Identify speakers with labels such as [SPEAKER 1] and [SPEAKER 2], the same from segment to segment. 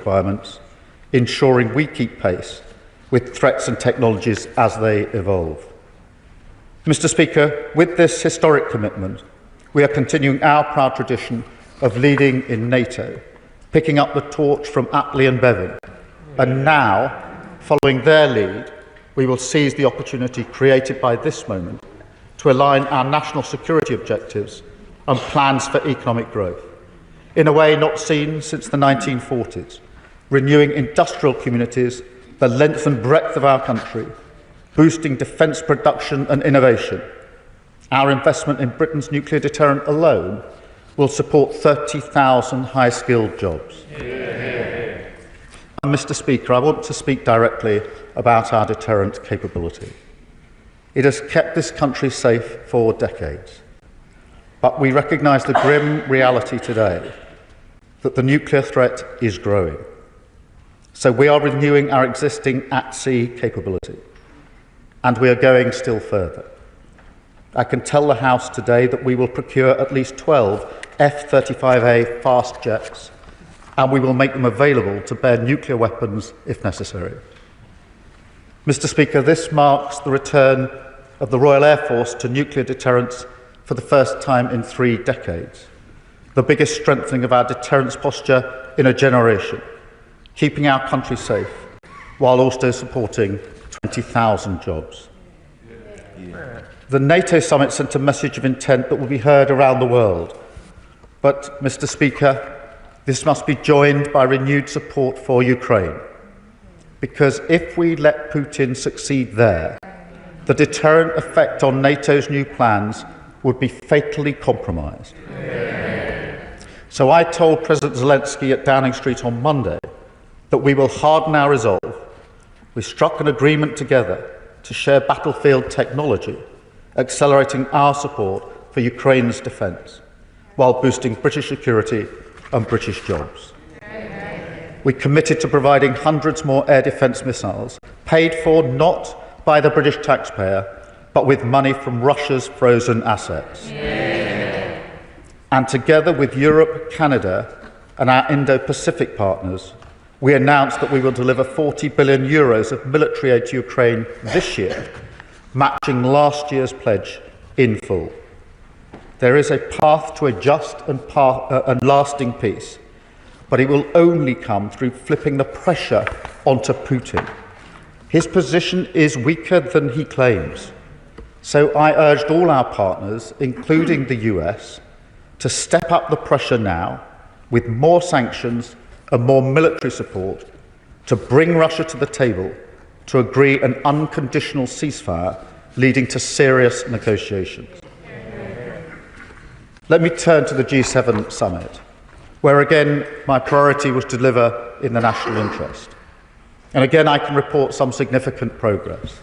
[SPEAKER 1] requirements, ensuring we keep pace with threats and technologies as they evolve. Mr. Speaker, with this historic commitment, we are continuing our proud tradition of leading in NATO, picking up the torch from Attlee and Bevin, and now, following their lead, we will seize the opportunity created by this moment to align our national security objectives and plans for economic growth, in a way not seen since the 1940s, renewing industrial communities the length and breadth of our country, boosting defence production and innovation. Our investment in Britain's nuclear deterrent alone will support 30,000 high-skilled jobs. Mr. Speaker, I want to speak directly about our deterrent capability. It has kept this country safe for decades. But we recognise the grim reality today that the nuclear threat is growing. So we are renewing our existing at-sea capability, and we are going still further. I can tell the House today that we will procure at least 12 F-35A fast jets, and we will make them available to bear nuclear weapons if necessary. Mr. Speaker, this marks the return of the Royal Air Force to nuclear deterrence for the first time in 3 decades, the biggest strengthening of our deterrence posture in a generation, keeping our country safe while also supporting 20,000 jobs. The NATO summit sent a message of intent that will be heard around the world. But, Mr. Speaker, this must be joined by renewed support for Ukraine. Because if we let Putin succeed there, the deterrent effect on NATO's new plans would be fatally compromised. So I told President Zelensky at Downing Street on Monday that we will harden our resolve. We struck an agreement together to share battlefield technology, accelerating our support for Ukraine's defence, while boosting British security and British jobs. We committed to providing hundreds more air defence missiles, paid for not by the British taxpayer, but with money from Russia's frozen assets. And together with Europe, Canada and our Indo-Pacific partners, we announced that we will deliver €40 billion of military aid to Ukraine this year, matching last year's pledge in full. There is a path to a just and lasting peace, but it will only come through flipping the pressure onto Putin. His position is weaker than he claims. So I urged all our partners, including the US, to step up the pressure now with more sanctions and more military support to bring Russia to the table to agree an unconditional ceasefire leading to serious negotiations. Let me turn to the G7 summit, where again my priority was to deliver in the national interest. And again I can report some significant progress.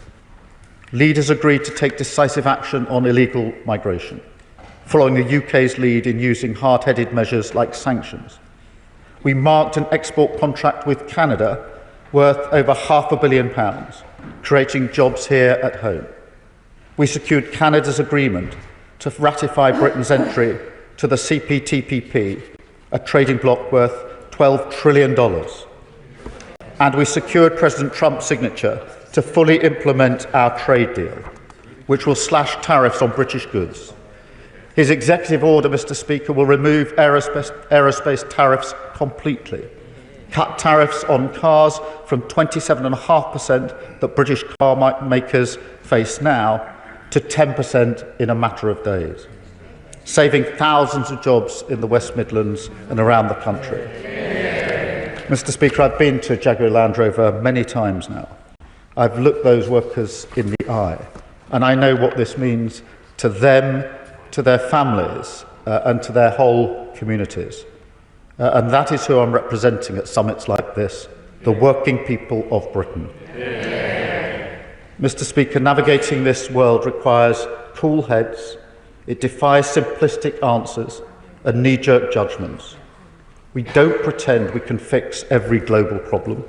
[SPEAKER 1] Leaders agreed to take decisive action on illegal migration, following the UK's lead in using hard-headed measures like sanctions. We marked an export contract with Canada worth over £500 million, creating jobs here at home. We secured Canada's agreement to ratify Britain's entry to the CPTPP, a trading bloc worth $12 trillion. And we secured President Trump's signature to fully implement our trade deal, which will slash tariffs on British goods. His executive order, Mr. Speaker, will remove aerospace tariffs completely, cut tariffs on cars from 27.5% that British car makers face now to 10% in a matter of days, saving thousands of jobs in the West Midlands and around the country. Mr. Speaker, I've been to Jaguar Land Rover many times now. I've looked those workers in the eye, and I know what this means to them, to their families, and to their whole communities. And that is who I'm representing at summits like this, the working people of Britain. Mr. Speaker, navigating this world requires cool heads. It defies simplistic answers and knee-jerk judgments. We don't pretend we can fix every global problem,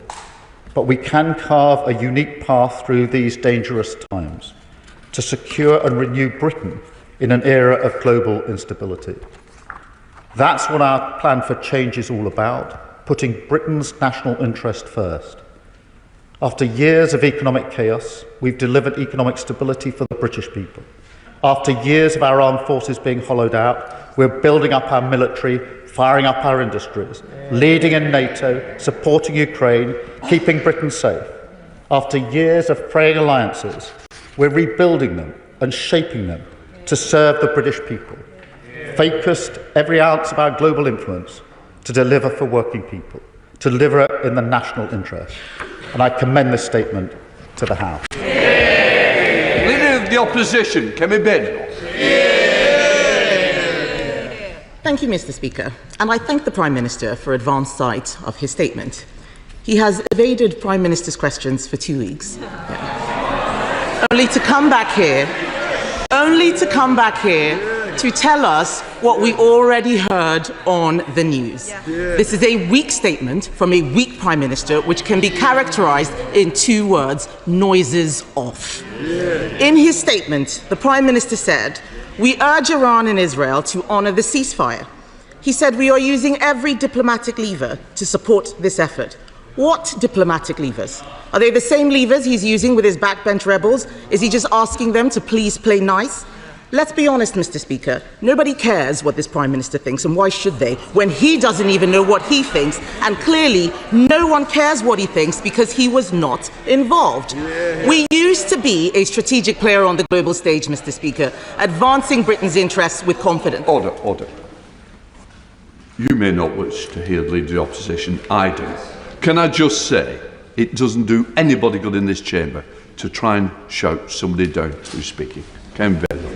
[SPEAKER 1] but we can carve a unique path through these dangerous times to secure and renew Britain in an era of global instability. That's what our plan for change is all about, putting Britain's national interest first. After years of economic chaos, we've delivered economic stability for the British people. After years of our armed forces being hollowed out, we're building up our military, firing up our industries, leading in NATO, supporting Ukraine, keeping Britain safe. After years of fraying alliances, we're rebuilding them and shaping them to serve the British people. Focused every ounce of our global influence to deliver for working people, to deliver it in the national interest. And I commend this statement to the House.
[SPEAKER 2] Leader of the Opposition, Kemi Badenoch.
[SPEAKER 3] Thank you, Mr. Speaker, and I thank the Prime Minister for advance sight of his statement. He has evaded Prime Minister's questions for 2 weeks, only to come back here to tell us what we already heard on the news. This is a weak statement from a weak Prime Minister, which can be characterised in 2 words: noises off. In his statement, the Prime Minister said, "We urge Iran and Israel to honour the ceasefire." He said, "We are using every diplomatic lever to support this effort." What diplomatic levers? Are they the same levers he's using with his backbench rebels? Is he just asking them to please play nice? Let's be honest, Mr. Speaker, nobody cares what this Prime Minister thinks, and why should they, when he doesn't even know what he thinks, and clearly no one cares what he thinks because he was not involved. We used to be a strategic player on the global stage, Mr. Speaker, advancing Britain's interests with confidence.
[SPEAKER 2] Order. You may not wish to hear the Leader of the Opposition, I do. Can I just say, it doesn't do anybody good in this chamber to try and shout somebody down who's speaking. Kemi Badenoch.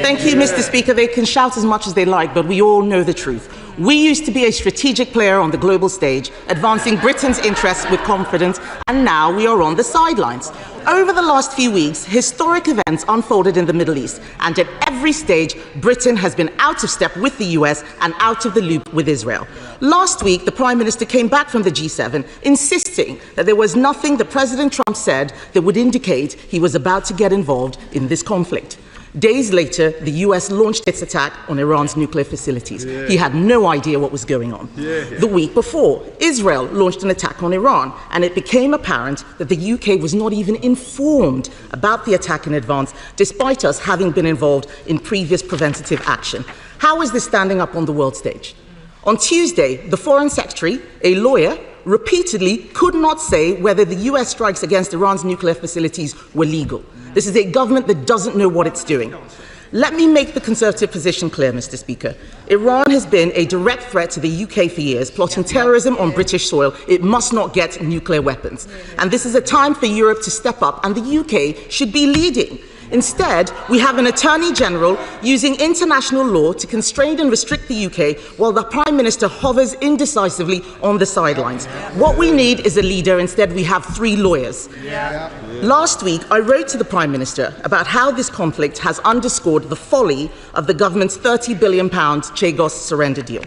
[SPEAKER 3] Thank you, Mr. Speaker. They can shout as much as they like, but we all know the truth. We used to be a strategic player on the global stage, advancing Britain's interests with confidence, and now we are on the sidelines. Over the last few weeks, historic events unfolded in the Middle East, and at every stage, Britain has been out of step with the US and out of the loop with Israel. Last week, the Prime Minister came back from the G7, insisting that there was nothing that President Trump said that would indicate he was about to get involved in this conflict. Days later, the US launched its attack on Iran's nuclear facilities. He had no idea what was going on. The week before, Israel launched an attack on Iran, and it became apparent that the UK was not even informed about the attack in advance, despite us having been involved in previous preventative action. How is this standing up on the world stage? On Tuesday, the Foreign Secretary, a lawyer, repeatedly could not say whether the US strikes against Iran's nuclear facilities were legal. This is a government that doesn't know what it's doing. Let me make the Conservative position clear, Mr. Speaker. Iran has been a direct threat to the UK for years, plotting terrorism on British soil. It must not get nuclear weapons. And this is a time for Europe to step up, and the UK should be leading. Instead, we have an Attorney General using international law to constrain and restrict the UK while the Prime Minister hovers indecisively on the sidelines. What we need is a leader. Instead, we have 3 lawyers. Last week, I wrote to the Prime Minister about how this conflict has underscored the folly of the government's £30 billion Chagos surrender deal.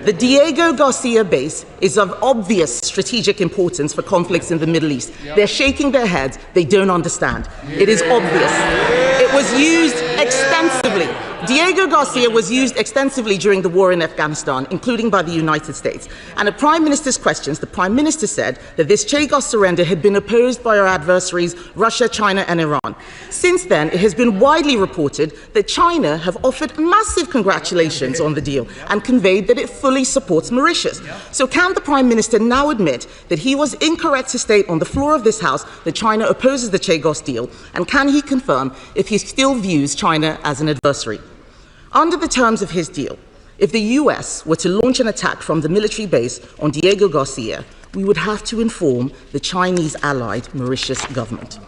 [SPEAKER 3] The Diego Garcia base is of obvious strategic importance for conflicts in the Middle East. They're shaking their heads. They don't understand. It is obvious. It was used extensively. Diego Garcia was used extensively during the war in Afghanistan, including by the United States. And at Prime Minister's questions, the Prime Minister said that this Chagos surrender had been opposed by our adversaries, Russia, China, and Iran. Since then, it has been widely reported that China have offered massive congratulations on the deal and conveyed that it fully supports Mauritius. So can the Prime Minister now admit that he was incorrect to state on the floor of this House that China opposes the Chagos deal? And can he confirm if he still views China as an adversary? Under the terms of his deal, if the US were to launch an attack from the military base on Diego Garcia, we would have to inform the Chinese allied Mauritius government.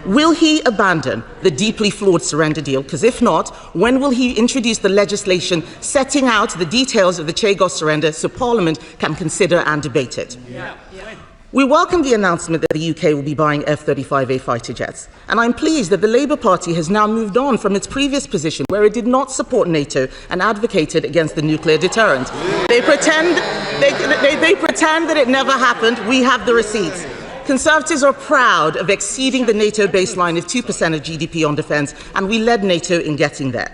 [SPEAKER 3] Will he abandon the deeply flawed surrender deal? Because if not, when will he introduce the legislation setting out the details of the Chagos surrender so Parliament can consider and debate it? We welcome the announcement that the UK will be buying F-35A fighter jets, and I'm pleased that the Labour Party has now moved on from its previous position where it did not support NATO and advocated against the nuclear deterrent. They pretend that it never happened. We have the receipts. Conservatives are proud of exceeding the NATO baseline of 2% of GDP on defence, and we led NATO in getting there.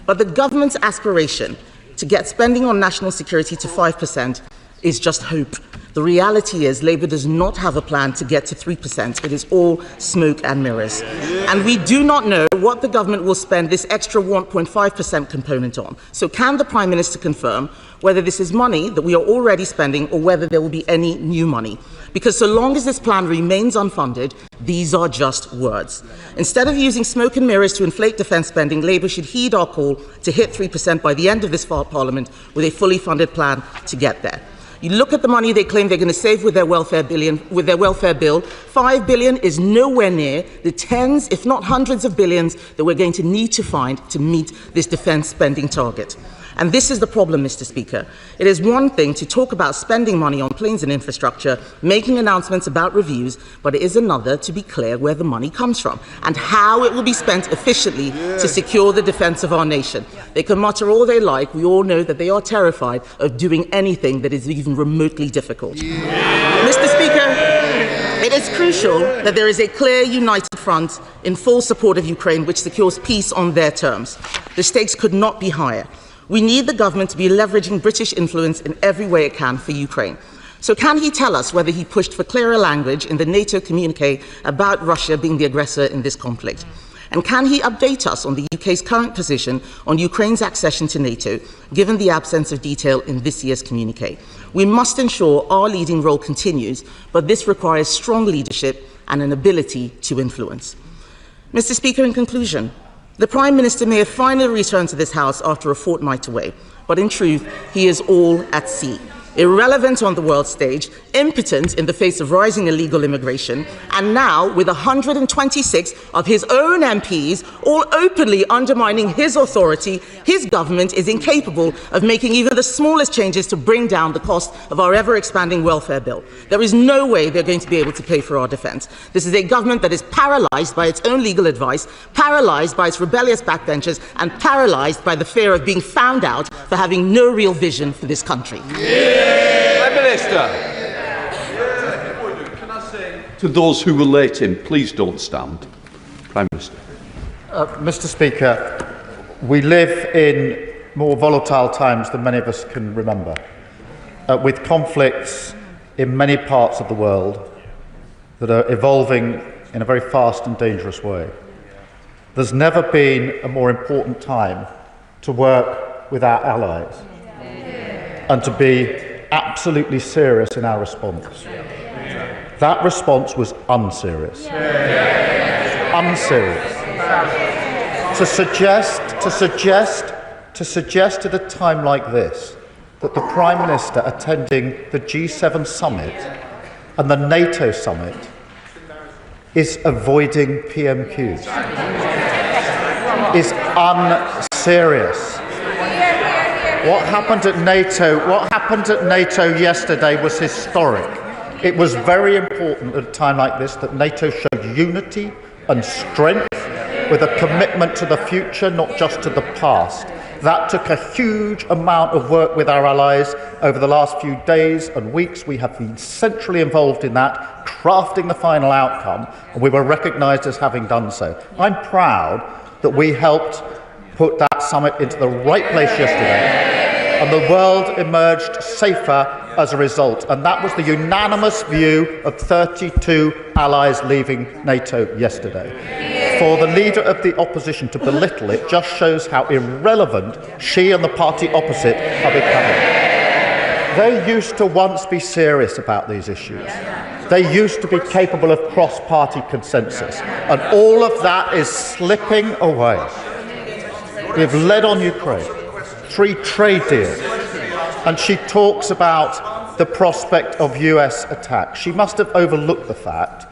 [SPEAKER 3] But the government's aspiration to get spending on national security to 5% is just hope. The reality is Labour does not have a plan to get to 3%. It is all smoke and mirrors. And we do not know what the government will spend this extra 1.5% component on. So can the Prime Minister confirm whether this is money that we are already spending or whether there will be any new money? Because so long as this plan remains unfunded, these are just words. Instead of using smoke and mirrors to inflate defence spending, Labour should heed our call to hit 3% by the end of this Parliament with a fully funded plan to get there. You look at the money they claim they're going to save with their welfare bill. 5 billion is nowhere near the tens, if not hundreds of billions that we're going to need to find to meet this defence spending target. And this is the problem, Mr. Speaker. It is one thing to talk about spending money on planes and infrastructure, making announcements about reviews, but it is another to be clear where the money comes from and how it will be spent efficiently to secure the defence of our nation. They can mutter all they like. We all know that they are terrified of doing anything that is even remotely difficult. Mr. Speaker, it is crucial that there is a clear, united front in full support of Ukraine, which secures peace on their terms. The stakes could not be higher. We need the government to be leveraging British influence in every way it can for Ukraine. So can he tell us whether he pushed for clearer language in the NATO communique about Russia being the aggressor in this conflict? And can he update us on the UK's current position on Ukraine's accession to NATO, given the absence of detail in this year's communique? We must ensure our leading role continues, but this requires strong leadership and an ability to influence. Mr. Speaker, in conclusion, the Prime Minister may have finally returned to this House after a fortnight away, but in truth, he is all at sea. Irrelevant on the world stage, impotent in the face of rising illegal immigration, and now with 126 of his own MPs all openly undermining his authority, his government is incapable of making even the smallest changes to bring down the cost of our ever-expanding welfare bill. There is no way they're going to be able to pay for our defence. This is a government that is paralysed by its own legal advice, paralysed by its rebellious backbenchers, and paralysed by the fear of being found out for having no real vision for this country.
[SPEAKER 2] Prime Minister. Can I say to those who were late in, please don't stand. Prime Minister.
[SPEAKER 1] Mr. Speaker, we live in more volatile times than many of us can remember, with conflicts in many parts of the world that are evolving in a very fast and dangerous way. There's never been a more important time to work with our allies and to be absolutely serious in our response. That response was unserious. Unserious. To suggest at a time like this that the Prime Minister attending the G7 summit and the NATO summit is avoiding PMQs is unserious. What happened at NATO yesterday was historic. It was very important at a time like this that NATO showed unity and strength with a commitment to the future, not just to the past. That took a huge amount of work with our allies over the last few days and weeks. We have been centrally involved in that, crafting the final outcome, and we were recognised as having done so. I'm proud that we helped put that summit into the right place yesterday, and the world emerged safer as a result. And that was the unanimous view of 32 allies leaving NATO yesterday. For the leader of the opposition to belittle it just shows how irrelevant she and the party opposite are becoming. They used to once be serious about these issues. They used to be capable of cross-party consensus. And all of that is slipping away. We have led on Ukraine, 3 trade deals, and she talks about the prospect of US attack. She must have overlooked the fact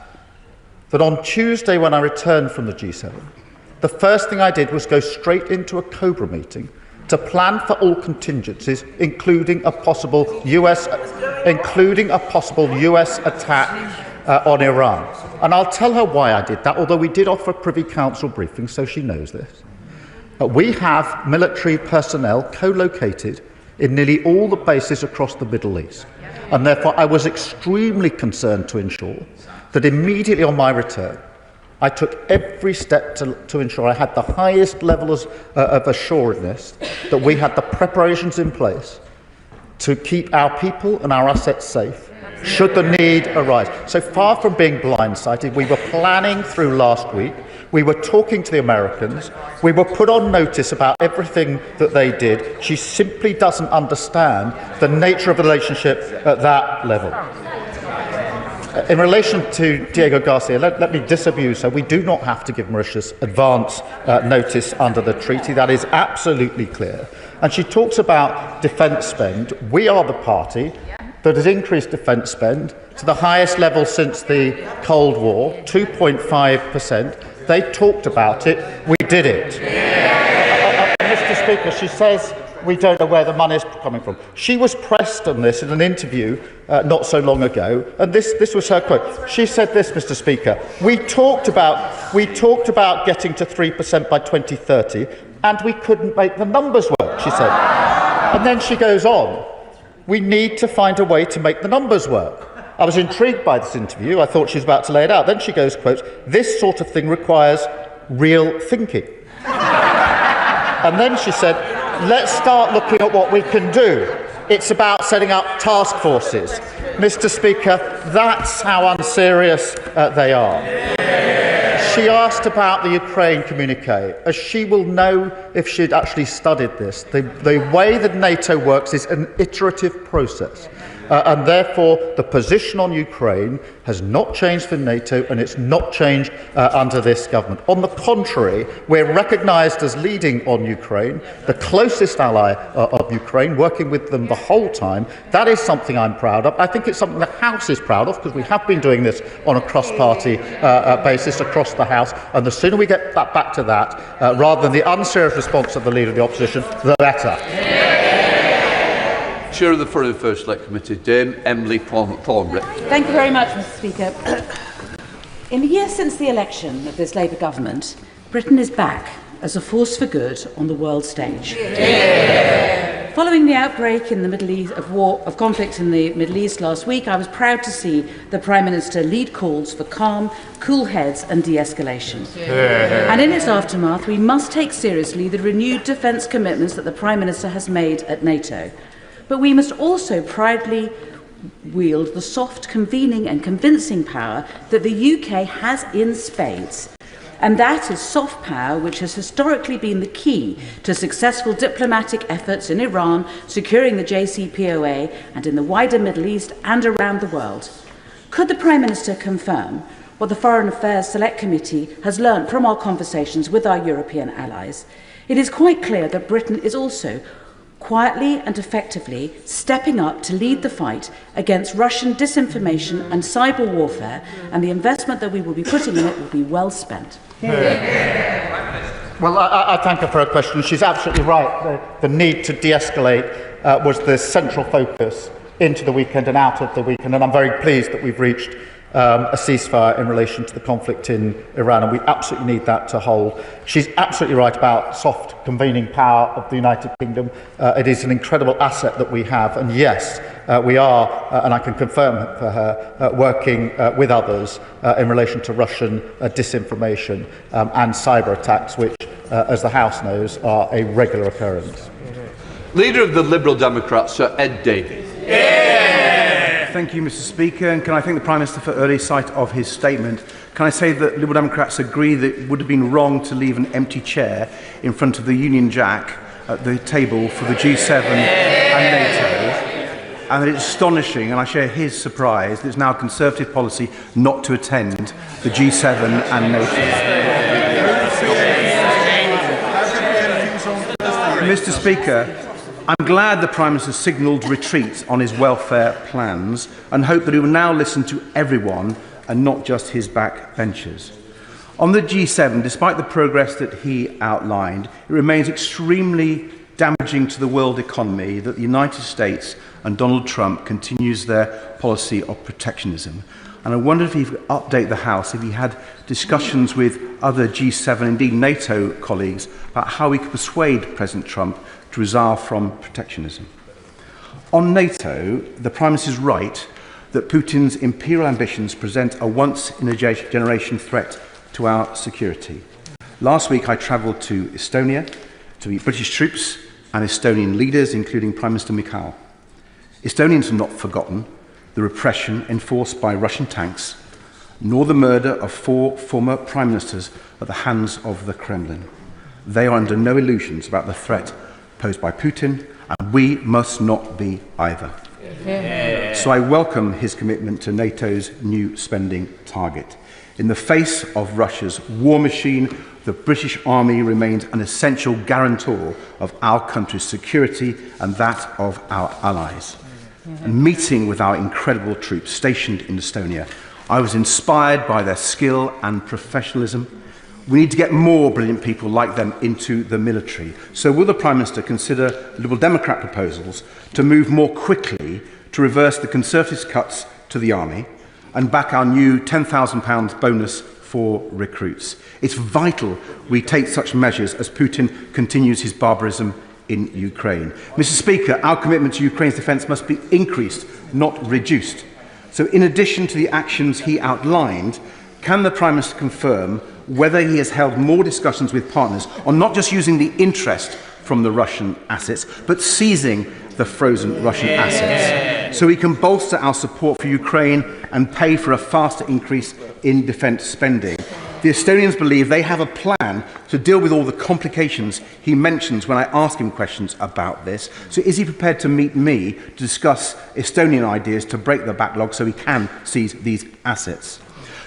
[SPEAKER 1] that on Tuesday, when I returned from the G7, the first thing I did was go straight into a COBRA meeting to plan for all contingencies, including a possible US attack on Iran. And I'll tell her why I did that, although we did offer Privy Council briefings, so she knows this. We have military personnel co-located in nearly all the bases across the Middle East. And therefore, I was extremely concerned to ensure that immediately on my return, I took every step to ensure I had the highest levels of assuredness that we had the preparations in place to keep our people and our assets safe should the need arise. So far from being blindsided, we were planning through last week. We were talking to the Americans. We were put on notice about everything that they did. She simply doesn't understand the nature of the relationship at that level. In relation to Diego Garcia, let me disabuse her. We do not have to give Mauritius advance notice under the treaty. That is absolutely clear. And she talks about defence spend. We are the party that has increased defence spend to the highest level since the Cold War, 2.5%. They talked about it. We did it. Mr. Speaker, she says we don't know where the money is coming from. She was pressed on this in an interview not so long ago, and this was her quote. She said this, Mr. Speaker, we talked about getting to 3% by 2030, and we couldn't make the numbers work, she said. And then she goes on, we need to find a way to make the numbers work. I was intrigued by this interview. I thought she was about to lay it out. Then she goes, quote, this sort of thing requires real thinking. And then she said, let's start looking at what we can do. It's about setting up task forces. Mr. Speaker, that's how unserious they are. She asked about the Ukraine communique. As she will know if she'd actually studied this, the way that NATO works is an iterative process. And therefore, the position on Ukraine has not changed for NATO, and it's not changed under this government. On the contrary, we're recognised as leading on Ukraine, the closest ally of Ukraine, working with them the whole time. That is something I'm proud of. I think it's something the House is proud of, because we have been doing this on a cross-party basis across the House, and the sooner we get back to that, rather than the unserious response of the Leader of the Opposition, the better.
[SPEAKER 2] Chair of the Foreign Affairs Select Committee, Dame Emily Thornbury.
[SPEAKER 4] Thank you very much, Mr. Speaker. In the year since the election of this Labour government, Britain is back as a force for good on the world stage. Yeah. Following the outbreak in the Middle East of conflict in the Middle East last week, I was proud to see the Prime Minister lead calls for calm, cool heads and de-escalation. Yeah. And in its aftermath, we must take seriously the renewed defence commitments that the Prime Minister has made at NATO. But we must also proudly wield the soft convening and convincing power that the UK has in spades. And that is soft power, which has historically been the key to successful diplomatic efforts in Iran, securing the JCPOA, and in the wider Middle East and around the world. Could the Prime Minister confirm what the Foreign Affairs Select Committee has learnt from our conversations with our European allies? It is quite clear that Britain is also quietly and effectively stepping up to lead the fight against Russian disinformation and cyber warfare, and the investment that we will be putting in it will be well spent.
[SPEAKER 1] Well, I thank her for her question. She's absolutely right. The need to de-escalate was the central focus into the weekend and out of the weekend, and I'm very pleased that we've reached a ceasefire in relation to the conflict in Iran, and we absolutely need that to hold. She's absolutely right about soft convening power of the United Kingdom. It is an incredible asset that we have, and yes, we are, and I can confirm for her, working with others in relation to Russian disinformation and cyber attacks, which, as the House knows, are a regular occurrence.
[SPEAKER 2] Leader of the Liberal Democrats, Sir Ed Davey.
[SPEAKER 5] Thank you, Mr. Speaker, and can I thank the Prime Minister for early sight of his statement. Can I say that Liberal Democrats agree that it would have been wrong to leave an empty chair in front of the Union Jack at the table for the G7 and NATO, and that it's astonishing, and I share his surprise, that it's now Conservative policy not to attend the G7 and NATO. Mr. Speaker, I'm glad the Prime Minister signalled retreat on his welfare plans and hope that he will now listen to everyone and not just his backbenchers. On the G7, despite the progress that he outlined, it remains extremely damaging to the world economy that the United States and Donald Trump continues their policy of protectionism. And I wonder if he could update the House, if he had discussions with other G7, indeed NATO colleagues, about how we could persuade President Trump to resign from protectionism. On NATO, the Prime Minister is right that Putin's imperial ambitions present a once-in-a-generation threat to our security. Last week I travelled to Estonia to meet British troops and Estonian leaders, including Prime Minister Michal. Estonians have not forgotten the repression enforced by Russian tanks, nor the murder of 4 former prime ministers at the hands of the Kremlin. They are under no illusions about the threat posed by Putin, and we must not be either. Yeah. So I welcome his commitment to NATO's new spending target. In the face of Russia's war machine, the British Army remains an essential guarantor of our country's security and that of our allies. And meeting with our incredible troops stationed in Estonia, I was inspired by their skill and professionalism. We need to get more brilliant people like them into the military. So will the Prime Minister consider Liberal Democrat proposals to move more quickly to reverse the Conservatives' cuts to the army and back our new £10,000 bonus for recruits? It's vital we take such measures as Putin continues his barbarism in Ukraine. Mr. Speaker, our commitment to Ukraine's defence must be increased, not reduced. So in addition to the actions he outlined, can the Prime Minister confirm whether he has held more discussions with partners on not just using the interest from the Russian assets, but seizing the frozen Russian assets, so we can bolster our support for Ukraine and pay for a faster increase in defence spending? The Estonians believe they have a plan to deal with all the complications he mentions when I ask him questions about this. So is he prepared to meet me to discuss Estonian ideas to break the backlog so we can seize these assets?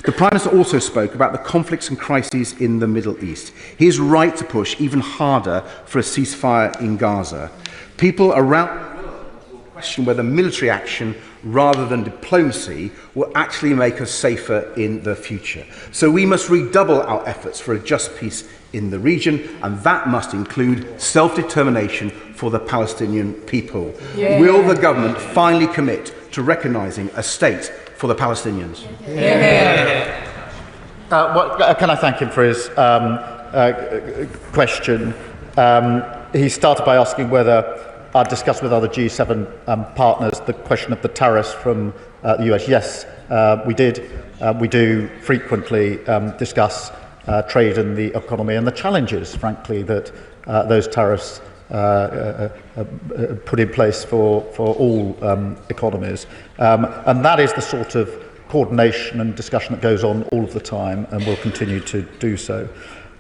[SPEAKER 5] The Prime Minister also spoke about the conflicts and crises in the Middle East. He is right to push even harder for a ceasefire in Gaza. People around the world will question whether military action rather than diplomacy will actually make us safer in the future. So we must redouble our efforts for a just peace in the region, and that must include self-determination for the Palestinian people. Yeah. Will the government finally commit to recognising a state for the Palestinians?
[SPEAKER 1] Yeah. Can I thank him for his question? He started by asking whether I'd discussed with other G7 partners the question of the tariffs from the US. Yes, we did. We do frequently discuss trade and the economy and the challenges, frankly, that those tariffs put in place for all economies. And that is the sort of coordination and discussion that goes on all of the time and will continue to do so.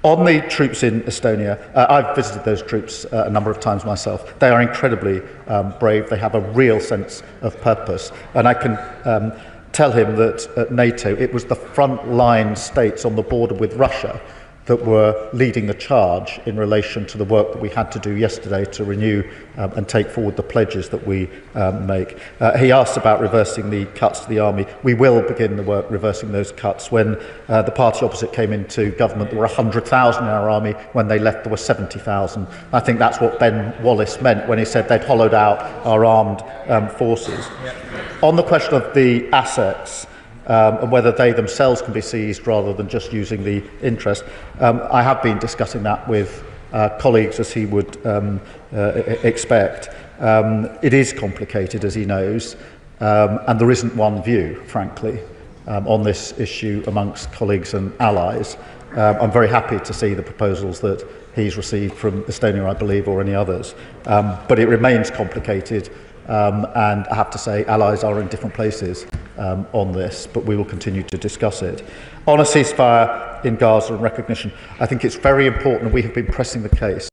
[SPEAKER 1] On the troops in Estonia, I've visited those troops a number of times myself. They are incredibly brave. They have a real sense of purpose. And I can tell him that at NATO, it was the front-line states on the border with Russia that were leading the charge in relation to the work that we had to do yesterday to renew and take forward the pledges that we make. He asked about reversing the cuts to the army. We will begin the work reversing those cuts. When the party opposite came into government, there were 100,000 in our army. When they left, there were 70,000. I think that's what Ben Wallace meant when he said they'd hollowed out our armed forces. On the question of the assets, and whether they themselves can be seized rather than just using the interest. I have been discussing that with colleagues, as he would expect. It is complicated, as he knows, and there isn't one view, frankly, on this issue amongst colleagues and allies. I'm very happy to see the proposals that he's received from Estonia, I believe, or any others. But it remains complicated. And I have to say, allies are in different places on this, but we will continue to discuss it. On a ceasefire in Gaza and recognition, I think it's very important, and we have been pressing the case,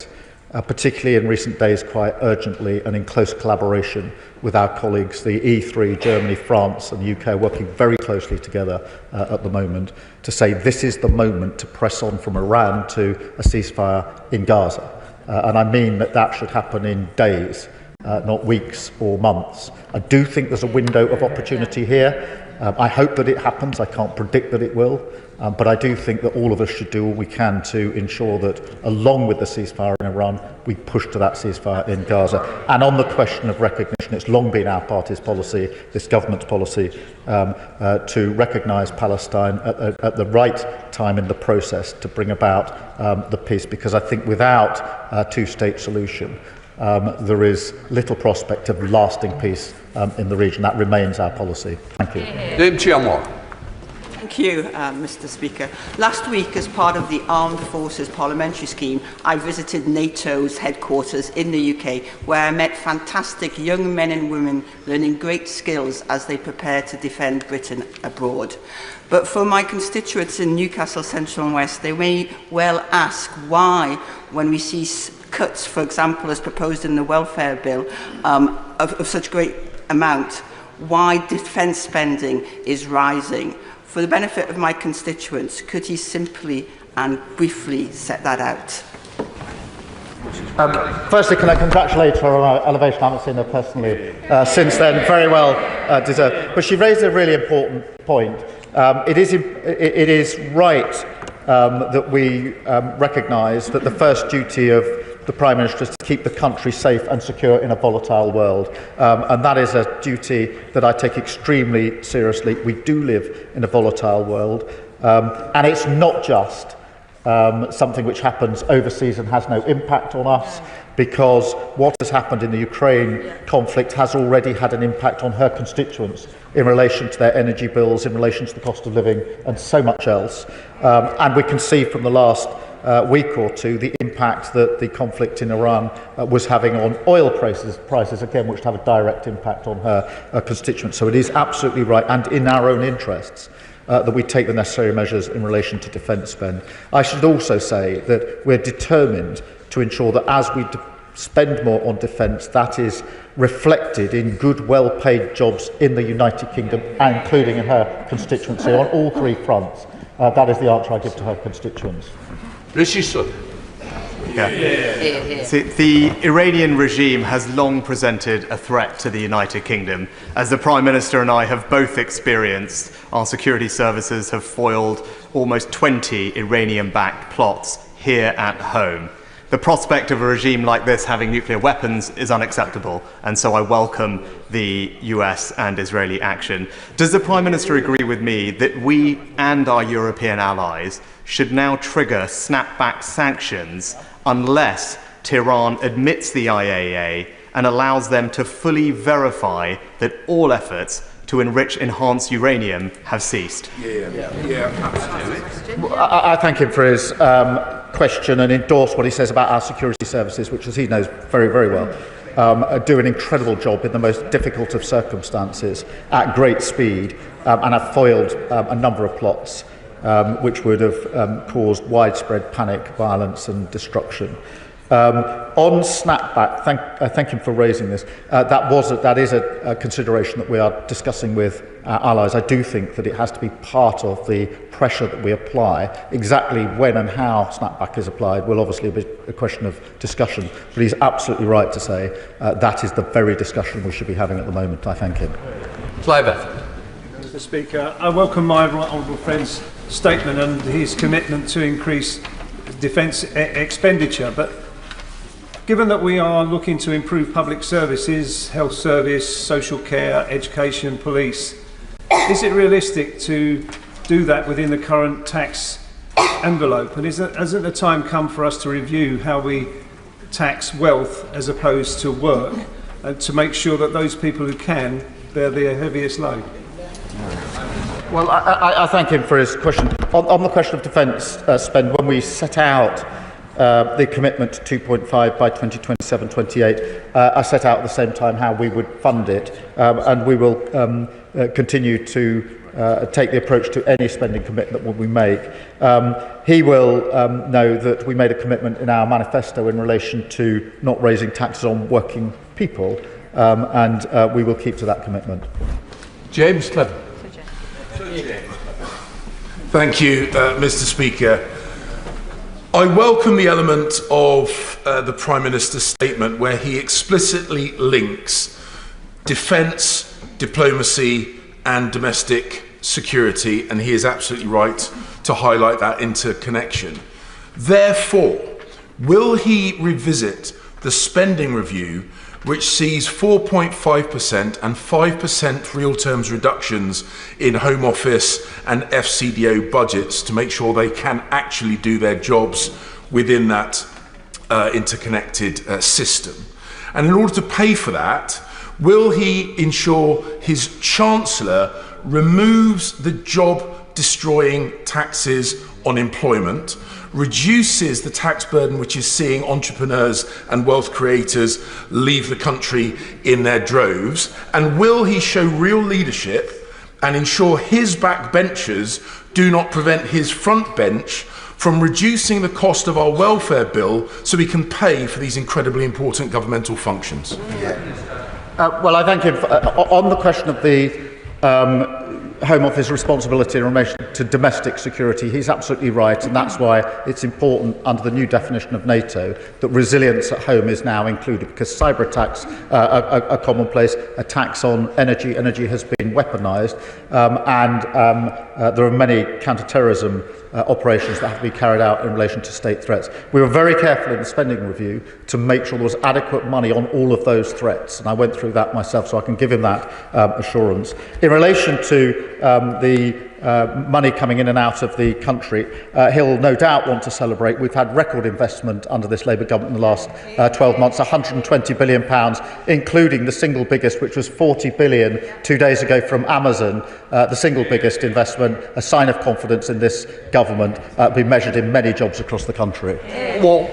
[SPEAKER 1] particularly in recent days quite urgently and in close collaboration with our colleagues, the E3, Germany, France and the UK, are working very closely together at the moment to say this is the moment to press on from Iran to a ceasefire in Gaza. And I mean that should happen in days. Not weeks or months. I do think there's a window of opportunity here. I hope that it happens. I can't predict that it will. But I do think that all of us should do all we can to ensure that, along with the ceasefire in Iran, we push to that ceasefire in Gaza. And on the question of recognition, it's long been our party's policy, this government's policy, to recognise Palestine at the right time in the process to bring about the peace. Because I think without a two-state solution, there is little prospect of lasting peace in the region. That remains our policy. Thank you.
[SPEAKER 6] Thank you, Mr. Speaker. Last week, as part of the Armed Forces Parliamentary Scheme, I visited NATO's headquarters in the UK, where I met fantastic young men and women learning great skills as they prepare to defend Britain abroad. But for my constituents in Newcastle Central and West, they may well ask why, when we see cuts, for example, as proposed in the welfare bill, of such great amount, why defence spending is rising. For the benefit of my constituents, could he simply and briefly set that out?
[SPEAKER 1] Firstly, can I congratulate her on her elevation? I haven't seen her personally since then. Very well deserved. But she raised a really important point. It is right that we recognise that the first duty of the Prime Minister is to keep the country safe and secure in a volatile world. And that is a duty that I take extremely seriously. We do live in a volatile world. And it's not just something which happens overseas and has no impact on us, because what has happened in the Ukraine conflict has already had an impact on her constituents in relation to their energy bills, in relation to the cost of living and so much else. And we can see from the last week or two the impact that the conflict in Iran was having on oil prices again, which have a direct impact on her constituents. So it is absolutely right and in our own interests that we take the necessary measures in relation to defence spend. I should also say that we're determined to ensure that as we spend more on defence, that is reflected in good, well-paid jobs in the United Kingdom, including in her constituency, on all three fronts. That is the answer I give to her constituents.
[SPEAKER 2] Rishi Sunak.
[SPEAKER 7] See, the Iranian regime has long presented a threat to the United Kingdom. As the Prime Minister and I have both experienced, our security services have foiled almost 20 Iranian-backed plots here at home. The prospect of a regime like this having nuclear weapons is unacceptable, and so I welcome the US and Israeli action. Does the Prime Minister agree with me that we and our European allies should now trigger snapback sanctions unless Tehran admits the IAEA and allows them to fully verify that all efforts to enhance uranium have ceased?
[SPEAKER 1] I thank him for his question and endorse what he says about our security services, which, as he knows very, very well, do an incredible job in the most difficult of circumstances at great speed and have foiled a number of plots which would have caused widespread panic, violence and destruction. On snapback, thank him for raising this. That is a consideration that we are discussing with our allies. I do think that it has to be part of the pressure that we apply. Exactly when and how snapback is applied will obviously be a question of discussion, but he's absolutely right to say that is the very discussion we should be having at the moment. I thank him.
[SPEAKER 2] Clive.
[SPEAKER 8] Mr. Speaker, I welcome my right honourable friend's statement and his commitment to increase defence expenditure, but given that we are looking to improve public services, health service, social care, education, police, is it realistic to do that within the current tax envelope? And hasn't the time come for us to review how we tax wealth as opposed to work, and to make sure that those people who can bear the heaviest load?
[SPEAKER 1] Well, I thank him for his question. On the question of defence spend, when we set out the commitment to 2.5 by 2027-28, I set out at the same time how we would fund it, and we will continue to take the approach to any spending commitment that we make. He will know that we made a commitment in our manifesto in relation to not raising taxes on working people, and we will keep to that commitment.
[SPEAKER 2] James Clever.
[SPEAKER 9] Thank you, Mr. Speaker. I welcome the element of the Prime Minister's statement where he explicitly links defence, diplomacy and domestic security, and he is absolutely right to highlight that interconnection. Therefore, will he revisit the spending review which sees 4.5% and 5% real terms reductions in Home Office and FCDO budgets to make sure they can actually do their jobs within that interconnected system? And in order to pay for that, will he ensure his Chancellor removes the job destroying taxes on employment, reduces the tax burden which is seeing entrepreneurs and wealth creators leave the country in their droves? And will he show real leadership and ensure his backbenchers do not prevent his front bench from reducing the cost of our welfare bill so we can pay for these incredibly important governmental functions?
[SPEAKER 1] Well, I thank him. On the question of the Home Office responsibility in relation to domestic security, he's absolutely right, and that's why it's important under the new definition of NATO that resilience at home is now included, because cyber attacks are commonplace. Attacks on energy has been weaponised, and there are many counter-terrorism operations that have to be carried out in relation to state threats. We were very careful in the spending review to make sure there was adequate money on all of those threats, and I went through that myself, so I can give him that assurance. In relation to the money coming in and out of the country, he'll no doubt want to celebrate. We've had record investment under this Labour government in the last 12 months, £120 billion, including the single biggest, which was £40 billion 2 days ago from Amazon, the single biggest investment, a sign of confidence in this government, being measured in many jobs across the country.
[SPEAKER 10] Well,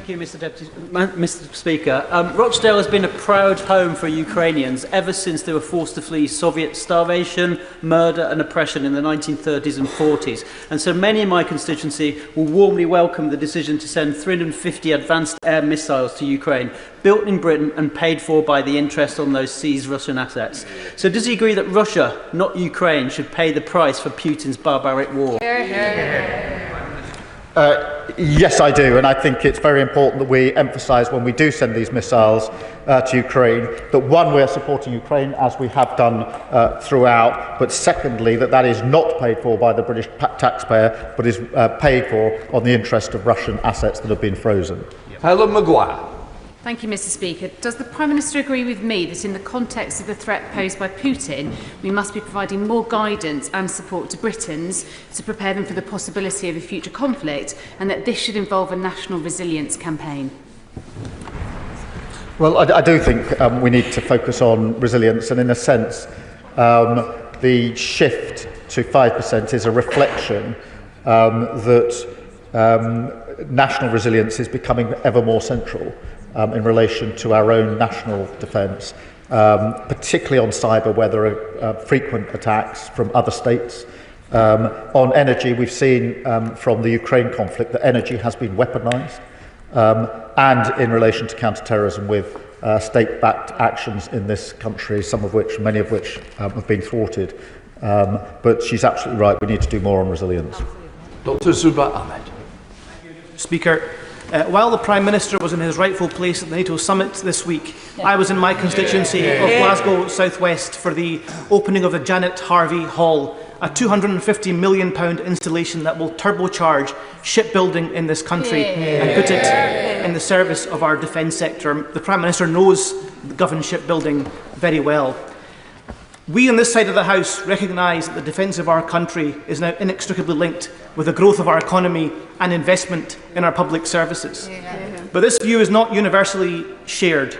[SPEAKER 10] Thank you, Mr. Speaker. Rochdale has been a proud home for Ukrainians ever since they were forced to flee Soviet starvation, murder and oppression in the 1930s and 40s. And so many in my constituency will warmly welcome the decision to send 350 advanced air missiles to Ukraine, built in Britain and paid for by the interest on those seized Russian assets. So does he agree that Russia, not Ukraine, should pay the price for Putin's barbaric war?
[SPEAKER 1] Yes, I do, and I think it's very important that we emphasise when we do send these missiles to Ukraine that, one, we are supporting Ukraine as we have done throughout, but secondly, that is not paid for by the British taxpayer, but is paid for on the interest of Russian assets that have been frozen.
[SPEAKER 2] Helen Maguire.
[SPEAKER 11] Thank you, Mr. Speaker. Does the Prime Minister agree with me that in the context of the threat posed by Putin, we must be providing more guidance and support to Britons to prepare them for the possibility of a future conflict, and that this should involve a national resilience campaign?
[SPEAKER 1] Well, I do think we need to focus on resilience, and in a sense, the shift to 5% is a reflection that national resilience is becoming ever more central in relation to our own national defence, particularly on cyber, where there are frequent attacks from other states. On energy, we've seen from the Ukraine conflict that energy has been weaponised, and in relation to counter-terrorism with state-backed actions in this country, many of which have been thwarted. But she's absolutely right, we need to do more on resilience.
[SPEAKER 2] Dr. Zuba Ahmed.
[SPEAKER 12] Speaker, while the Prime Minister was in his rightful place at the NATO summit this week, I was in my constituency of Glasgow South West for the opening of the Janet Harvey Hall, a £250 million installation that will turbocharge shipbuilding in this country and put it in the service of our defence sector. The Prime Minister knows government shipbuilding very well. We on this side of the House recognise that the defence of our country is now inextricably linked with the growth of our economy and investment in our public services. But this view is not universally shared.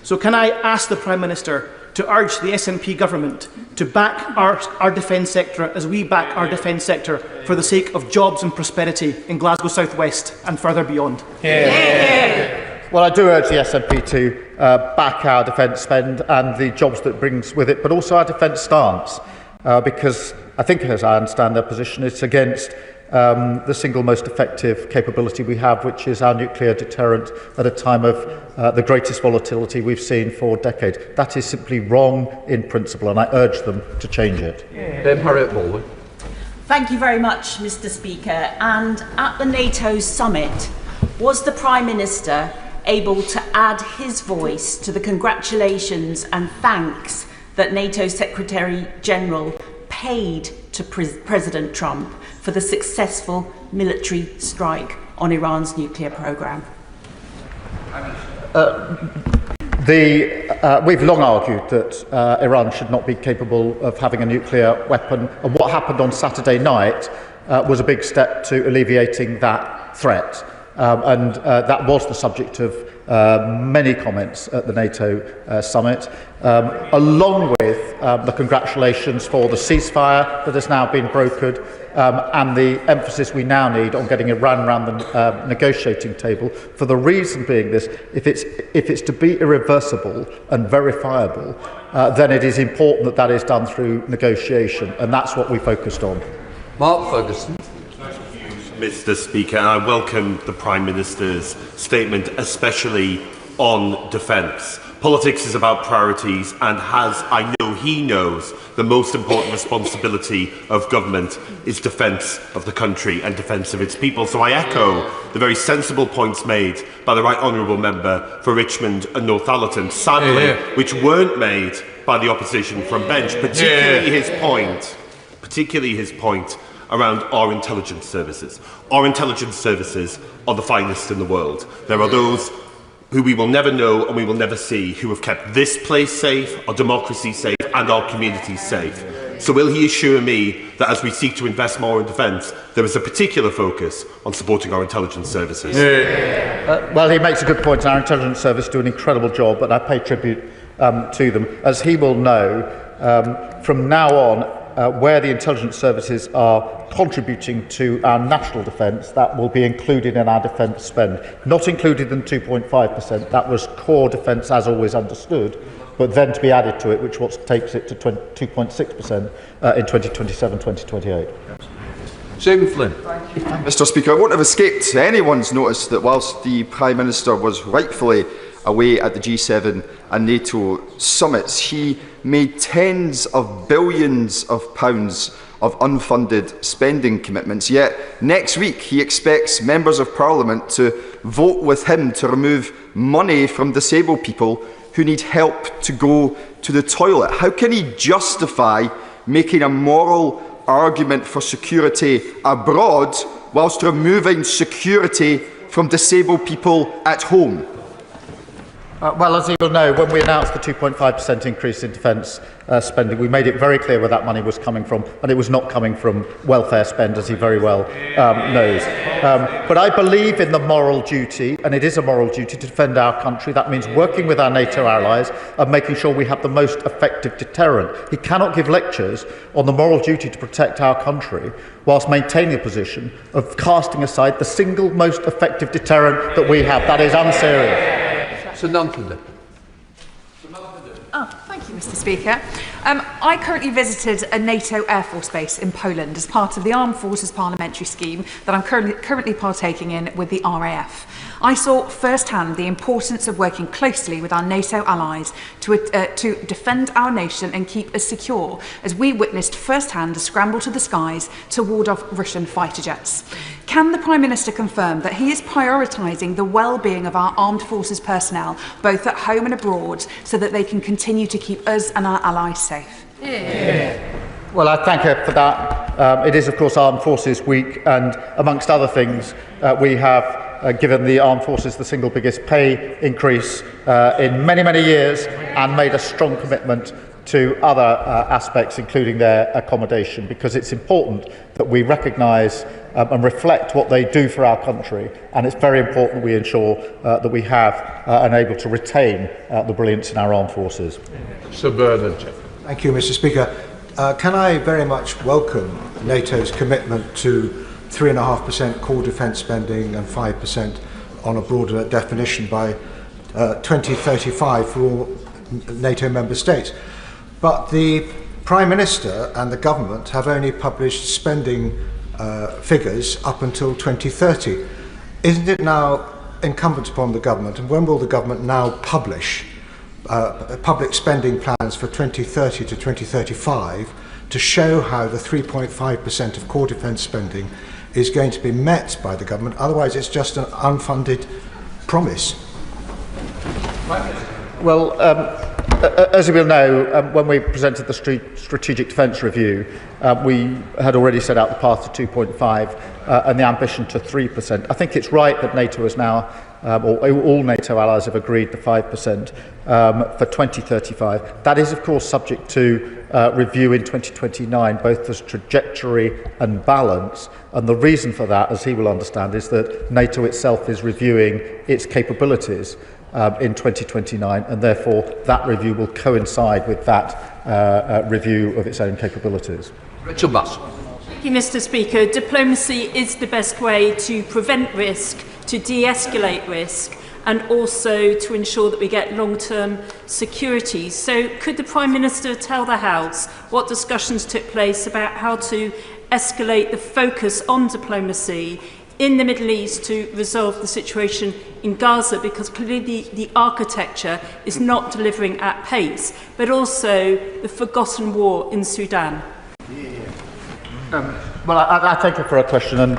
[SPEAKER 12] So can I ask the Prime Minister to urge the SNP government to back our defence sector as we back our defence sector for the sake of jobs and prosperity in Glasgow South West and further beyond?
[SPEAKER 1] Well, I do urge the SNP to back our defence spend and the jobs that it brings with it, but also our defence stance, because I think, as I understand their position, it's against the single most effective capability we have, which is our nuclear deterrent at a time of the greatest volatility we've seen for decades. That is simply wrong in principle, and I urge them to change it.
[SPEAKER 2] Harriet Baldwin.
[SPEAKER 13] Thank you very much, Mr. Speaker. And at the NATO summit, was the Prime Minister able to add his voice to the congratulations and thanks that NATO Secretary-General paid to President Trump for the successful military strike on Iran's nuclear programme?
[SPEAKER 1] We've long argued that Iran should not be capable of having a nuclear weapon, and what happened on Saturday night was a big step to alleviating that threat. that was the subject of many comments at the NATO summit, along with the congratulations for the ceasefire that has now been brokered, and the emphasis we now need on getting Iran around the negotiating table, for the reason being this: if it's to be irreversible and verifiable, then it is important that that is done through negotiation, and that's what we focused on.
[SPEAKER 2] Mark Ferguson.
[SPEAKER 14] Mr. Speaker, I welcome the Prime Minister's statement, especially on defence. Politics is about priorities, and I know he knows, the most important responsibility of government is defence of the country and defence of its people. So I echo the very sensible points made by the Right Honourable Member for Richmond and Northallerton, sadly, which weren't made by the opposition from bench, particularly his point around our intelligence services. Our intelligence services are the finest in the world. There are those who we will never know and we will never see who have kept this place safe, our democracy safe and our communities safe. So will he assure me that as we seek to invest more in defence, there is a particular focus on supporting our intelligence services?
[SPEAKER 1] Well, he makes a good point. Our intelligence service do an incredible job, and I pay tribute to them. As he will know, from now on, where the intelligence services are contributing to our national defence, that will be included in our defence spend. Not included in 2.5%, that was core defence as always understood, but then to be added to it, which takes it to 2.6% in 2027-2028.
[SPEAKER 2] Stephen Flynn.
[SPEAKER 15] Mr. Speaker, it won't have escaped anyone's notice that whilst the Prime Minister was rightfully away at the G7 and NATO summits, he made tens of billions of pounds of unfunded spending commitments. Yet next week he expects members of Parliament to vote with him to remove money from disabled people who need help to go to the toilet. How can he justify making a moral argument for security abroad whilst removing security from disabled people at home?
[SPEAKER 1] Well, as you will know, when we announced the 2.5% increase in defence spending, we made it very clear where that money was coming from, and it was not coming from welfare spend, as he very well knows. But I believe in the moral duty, and it is a moral duty, to defend our country. That means working with our NATO allies and making sure we have the most effective deterrent. He cannot give lectures on the moral duty to protect our country whilst maintaining a position of casting aside the single most effective deterrent that we have. That is unserious.
[SPEAKER 2] Sir Nunton.
[SPEAKER 16] Thank you, Mr. Speaker. I currently visited a NATO Air Force base in Poland as part of the Armed Forces Parliamentary Scheme that I'm currently partaking in with the RAF. I saw firsthand the importance of working closely with our NATO allies to defend our nation and keep us secure, as we witnessed firsthand a scramble to the skies to ward off Russian fighter jets. Can the Prime Minister confirm that he is prioritising the well-being of our armed forces personnel, both at home and abroad, so that they can continue to keep us and our allies safe?
[SPEAKER 1] Well, I thank her for that. It is, of course, Armed Forces Week, and amongst other things, we have given the armed forces the single biggest pay increase in many, many years, and made a strong commitment to other aspects, including their accommodation, because it's important that we recognise and reflect what they do for our country, and it's very important we ensure that we have and are able to retain the brilliance in our armed forces.
[SPEAKER 2] Sir Bernard.
[SPEAKER 17] Thank you, Mr. Speaker. Can I very much welcome NATO's commitment to 3.5% core defence spending and 5% on a broader definition by 2035 for all NATO member states. But the Prime Minister and the government have only published spending figures up until 2030. Isn't it now incumbent upon the government, and when will the government now publish public spending plans for 2030 to 2035 to show how the 3.5% of core defence spending is going to be met by the government? Otherwise it's just an unfunded promise.
[SPEAKER 1] Well, as you will know, when we presented the Strategic Defence Review, we had already set out the path to 2.5 and the ambition to 3%. I think it's right that NATO has now or all NATO allies have agreed the 5% for 2035. That is, of course, subject to review in 2029, both as trajectory and balance. And the reason for that, as he will understand, is that NATO itself is reviewing its capabilities in 2029, and therefore that review will coincide with that review of its own capabilities.
[SPEAKER 2] Rachel Bass.
[SPEAKER 18] Thank you, Mr. Speaker. Diplomacy is the best way to prevent risk, to de-escalate risk, and also to ensure that we get long-term security. So could the Prime Minister tell the House what discussions took place about how to escalate the focus on diplomacy in the Middle East to resolve the situation in Gaza, because clearly the architecture is not delivering at pace, but also the forgotten war in Sudan?
[SPEAKER 1] Well, I thank you for a question, and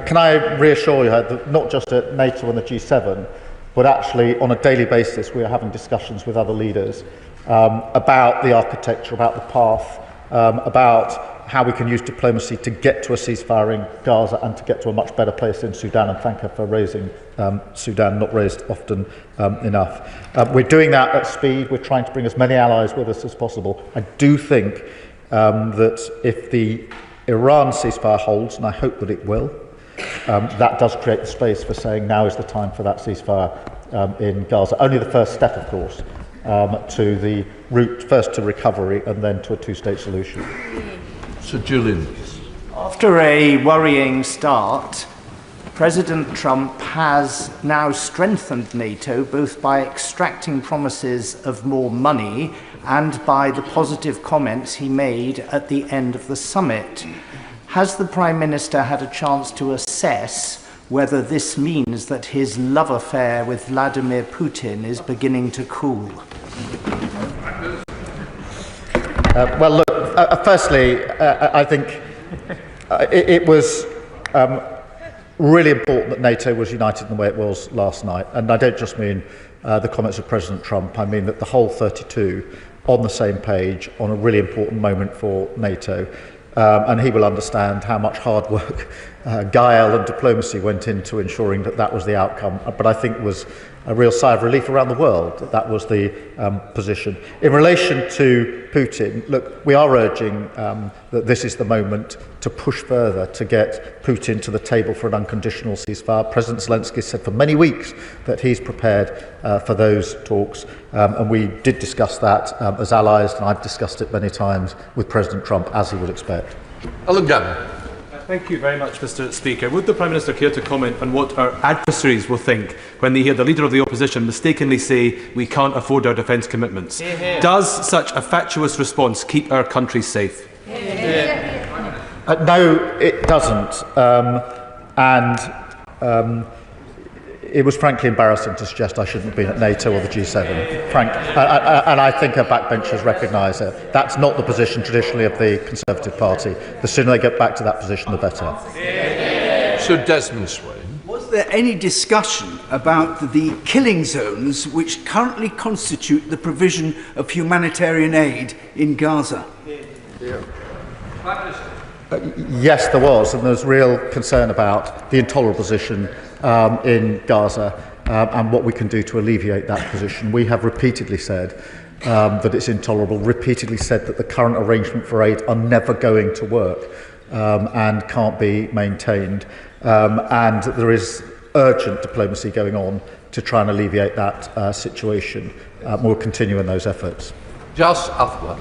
[SPEAKER 1] can I reassure you that not just at NATO and the G7, but actually on a daily basis we are having discussions with other leaders about the architecture, about the path, about how we can use diplomacy to get to a ceasefire in Gaza and to get to a much better place in Sudan, and thank her for raising Sudan, not raised often enough. We're doing that at speed. We're trying to bring as many allies with us as possible. I do think that if the Iran ceasefire holds, and I hope that it will, that does create the space for saying now is the time for that ceasefire in Gaza. Only the first step, of course, to the route first to recovery and then to a two-state solution.
[SPEAKER 2] Sir Julian.
[SPEAKER 5] After a worrying start, President Trump has now strengthened NATO both by extracting promises of more money and by the positive comments he made at the end of the summit. Has the Prime Minister had a chance to assess whether this means that his love affair with Vladimir Putin is beginning to cool?
[SPEAKER 1] Well, look, firstly, I think it was really important that NATO was united in the way it was last night. And I don't just mean the comments of President Trump. I mean that the whole 32 on the same page on a really important moment for NATO. And he will understand how much hard work, guile and diplomacy went into ensuring that that was the outcome. But I think it was a real sigh of relief around the world that that was the position. In relation to Putin, look, we are urging that this is the moment to push further to get Putin to the table for an unconditional ceasefire. President Zelensky said for many weeks that he's prepared for those talks, and we did discuss that as allies, and I've discussed it many times with President Trump, as he would expect.
[SPEAKER 2] Alan Gavin.
[SPEAKER 19] Thank you very much, Mr. Speaker. Would the Prime Minister care to comment on what our adversaries will think when they hear the Leader of the Opposition mistakenly say we can't afford our defence commitments? Hear, hear. Does such a fatuous response keep our country safe?
[SPEAKER 1] Hear, hear. No, it doesn't. It was frankly embarrassing to suggest I shouldn't have been at NATO or the G7. And I think our backbenchers recognise it. That's not the position traditionally of the Conservative Party. The sooner they get back to that position, the better.
[SPEAKER 2] Sir Desmond Swain.
[SPEAKER 20] Was there any discussion about the killing zones which currently constitute the provision of humanitarian aid in Gaza?
[SPEAKER 1] Yes, there was, and there was real concern about the intolerable position in Gaza and what we can do to alleviate that position. We have repeatedly said that it's intolerable, repeatedly said that the current arrangement for aid are never going to work and can't be maintained, and there is urgent diplomacy going on to try and alleviate that situation. We'll continue in those efforts.
[SPEAKER 2] Just Athwell.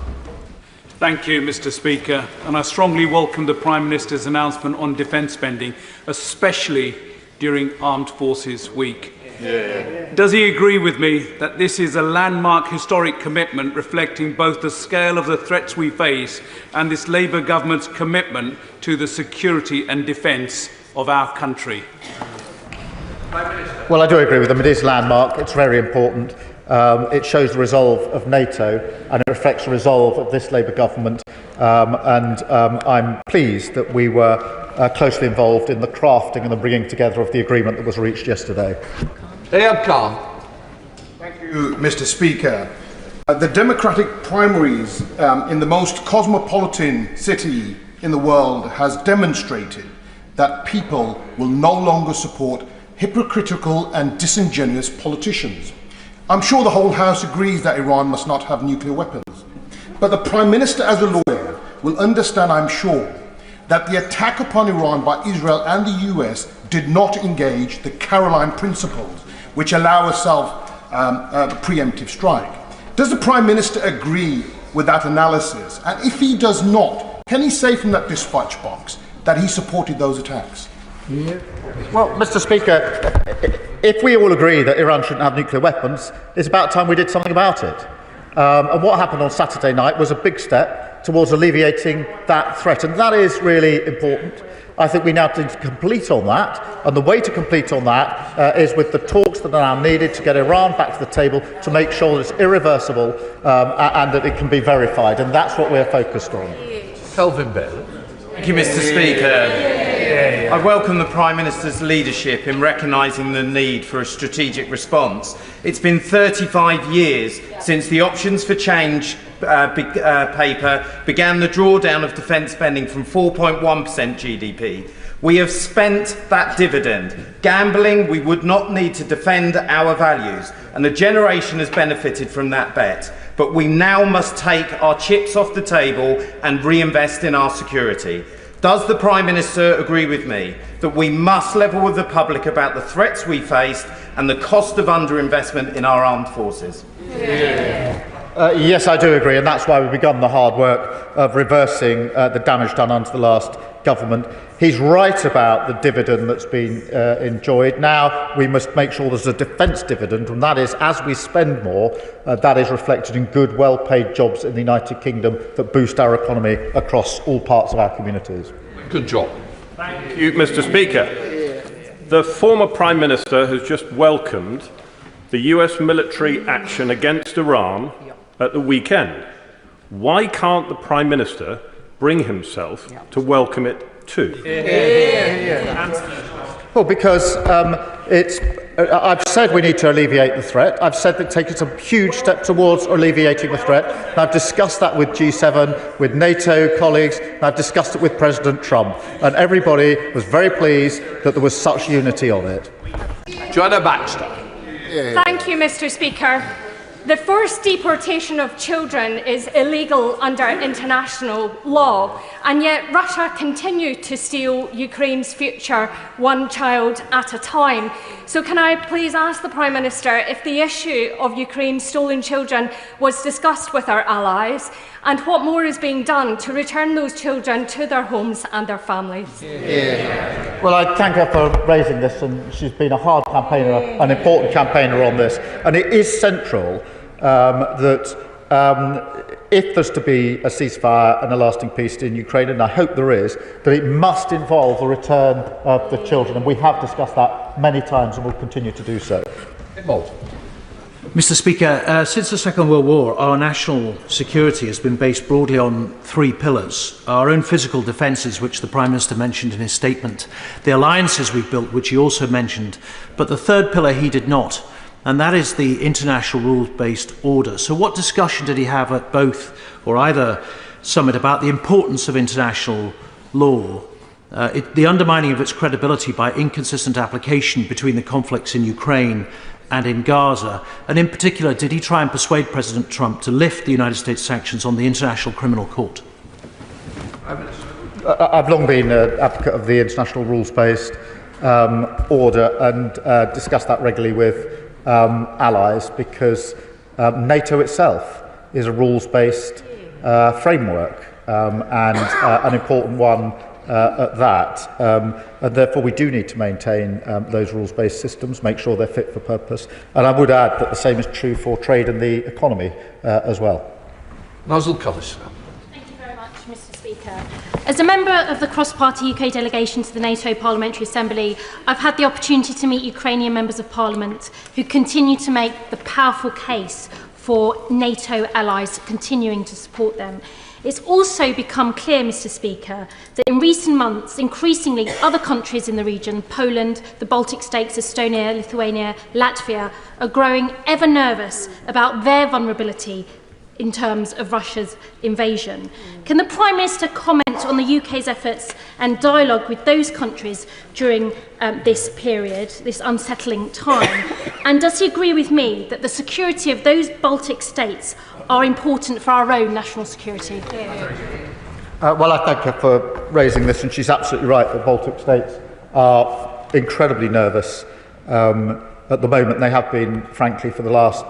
[SPEAKER 21] Thank you, Mr. Speaker, and I strongly welcome the Prime Minister's announcement on defence spending, especially during Armed Forces Week. Yeah. Does he agree with me that this is a landmark historic commitment reflecting both the scale of the threats we face and this Labour government's commitment to the security and defence of our country?
[SPEAKER 1] Well, I do agree with him. It is landmark. It's very important. It shows the resolve of NATO and it reflects the resolve of this Labour government. I'm pleased that we were closely involved in the crafting and the bringing together of the agreement that was reached yesterday.
[SPEAKER 2] Ayab Khan.
[SPEAKER 22] Thank you, Mr. Speaker. The Democratic primaries in the most cosmopolitan city in the world has demonstrated that people will no longer support hypocritical and disingenuous politicians. I'm sure the whole House agrees that Iran must not have nuclear weapons. But the Prime Minister, as a lawyer, will understand, I'm sure, that the attack upon Iran by Israel and the US did not engage the Caroline principles, which allow a preemptive strike. Does the Prime Minister agree with that analysis? And if he does not, can he say from that dispatch box that he supported those attacks?
[SPEAKER 1] Yeah. Well, Mr. Speaker, if we all agree that Iran shouldn't have nuclear weapons, it's about time we did something about it. And what happened on Saturday night was a big step towards alleviating that threat, and that is really important. I think we now need to complete on that, and the way to complete on that is with the talks that are now needed to get Iran back to the table to make sure that it's irreversible and that it can be verified, and that's what we're focused on.
[SPEAKER 3] Kelvin Bell.
[SPEAKER 4] Thank you, Mr. Speaker. I welcome the Prime Minister's leadership in recognising the need for a strategic response. It's been 35 years since the Options for Change paper began the drawdown of defence spending from 4.1% GDP. We have spent that dividend, gambling we would not need to defend our values, and a generation has benefited from that bet. But we now must take our chips off the table and reinvest in our security. Does the Prime Minister agree with me that we must level with the public about the threats we faced and the cost of underinvestment in our armed forces?
[SPEAKER 1] Yes, I do agree, and that's why we've begun the hard work of reversing the damage done under the last government. He's right about the dividend that's been enjoyed. Now we must make sure there's a defence dividend, and that is, as we spend more, that is reflected in good, well-paid jobs in the United Kingdom that boost our economy across all parts of our communities.
[SPEAKER 3] Good job.
[SPEAKER 23] Thank you, Mr. Speaker. The former Prime Minister has just welcomed the US military action against Iran at the weekend. Why can't the Prime Minister bring himself to welcome it too?
[SPEAKER 1] Well, because I've said we need to alleviate the threat. I've said that take a huge step towards alleviating the threat. And I've discussed that with G7, with NATO colleagues, and I've discussed it with President Trump. And everybody was very pleased that there was such unity on it.
[SPEAKER 3] Joanna Baxter.
[SPEAKER 24] Thank you, Mr. Speaker. The forced deportation of children is illegal under international law, and yet Russia continues to steal Ukraine's future one child at a time. So can I please ask the Prime Minister if the issue of Ukraine's stolen children was discussed with our allies, and what more is being done to return those children to their homes and their families?
[SPEAKER 1] Well, I thank her for raising this, and she's been a hard campaigner, an important campaigner on this, and it is central that if there's to be a ceasefire and a lasting peace in Ukraine, and I hope there is, that it must involve the return of the children, and we have discussed that many times and will continue to do so.
[SPEAKER 5] Mr. Speaker, since the Second World War, our national security has been based broadly on three pillars. Our own physical defences, which the Prime Minister mentioned in his statement, the alliances we've built, which he also mentioned, but the third pillar he did not, and that is the international rules-based order. So what discussion did he have at both or either summit about the importance of international law, the undermining of its credibility by inconsistent application between the conflicts in Ukraine and in Gaza, and in particular, did he try and persuade President Trump to lift the United States sanctions on the International Criminal Court?
[SPEAKER 1] I've long been an advocate of the international rules-based order and discussed that regularly with allies, because NATO itself is a rules-based framework and an important one at that, and therefore we do need to maintain those rules-based systems, make sure they're fit for purpose, and I would add that the same is true for trade and the economy as well.
[SPEAKER 3] Nozzle Collis.
[SPEAKER 25] Thank you very much, Mr. Speaker. As a member of the cross-party UK delegation to the NATO Parliamentary Assembly, I've had the opportunity to meet Ukrainian members of Parliament who continue to make the powerful case for NATO allies continuing to support them. It's also become clear, Mr. Speaker, that in recent months, increasingly other countries in the region, Poland, the Baltic states, Estonia, Lithuania, Latvia, are growing ever nervous about their vulnerability in terms of Russia's invasion. Can the Prime Minister comment on the UK's efforts and dialogue with those countries during this period, this unsettling time? And does he agree with me that the security of those Baltic states are important for our own national security?
[SPEAKER 1] Well, I thank her for raising this, and she's absolutely right. The Baltic states are incredibly nervous at the moment. They have been, frankly, for the last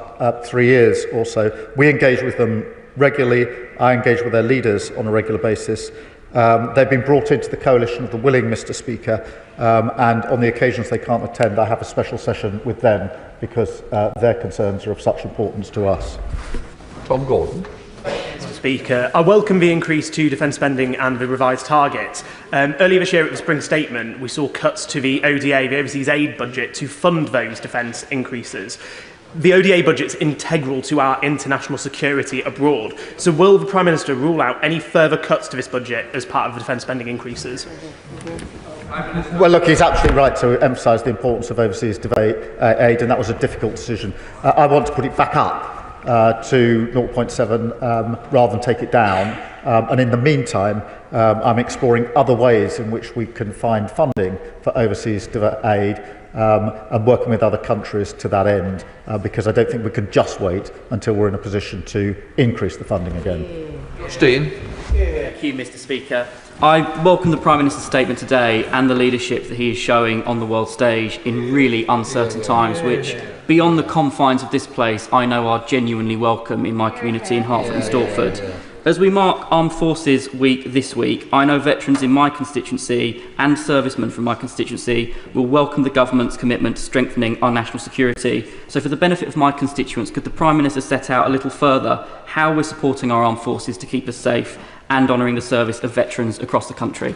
[SPEAKER 1] 3 years or so. We engage with them regularly. I engage with their leaders on a regular basis. They've been brought into the coalition of the willing, Mr. Speaker, and on the occasions they can't attend, I have a special session with them because their concerns are of such importance to us.
[SPEAKER 3] Tom Gordon.
[SPEAKER 6] Mr. Speaker, I welcome the increase to defence spending and the revised targets. Earlier this year at the Spring Statement, we saw cuts to the ODA, the Overseas Aid budget, to fund those defence increases. The ODA budget is integral to our international security abroad. So will the Prime Minister rule out any further cuts to this budget as part of the defence spending increases?
[SPEAKER 1] Well, look, he's absolutely right to emphasise the importance of overseas aid, and that was a difficult decision. I want to put it back up to 0.7 rather than take it down. And in the meantime, I'm exploring other ways in which we can find funding for overseas aid and working with other countries to that end, because I don't think we can just wait until we're in a position to increase the funding again.
[SPEAKER 3] Steen.
[SPEAKER 7] Thank you, Mr. Speaker. I welcome the Prime Minister's statement today and the leadership that he is showing on the world stage in really uncertain times, which, beyond the confines of this place, I know are genuinely welcome in my community in Hertford and Stortford. As we mark Armed Forces Week this week, I know veterans in my constituency and servicemen from my constituency will welcome the government's commitment to strengthening our national security. So for the benefit of my constituents, could the Prime Minister set out a little further how we're supporting our armed forces to keep us safe and honouring the service of veterans across the country?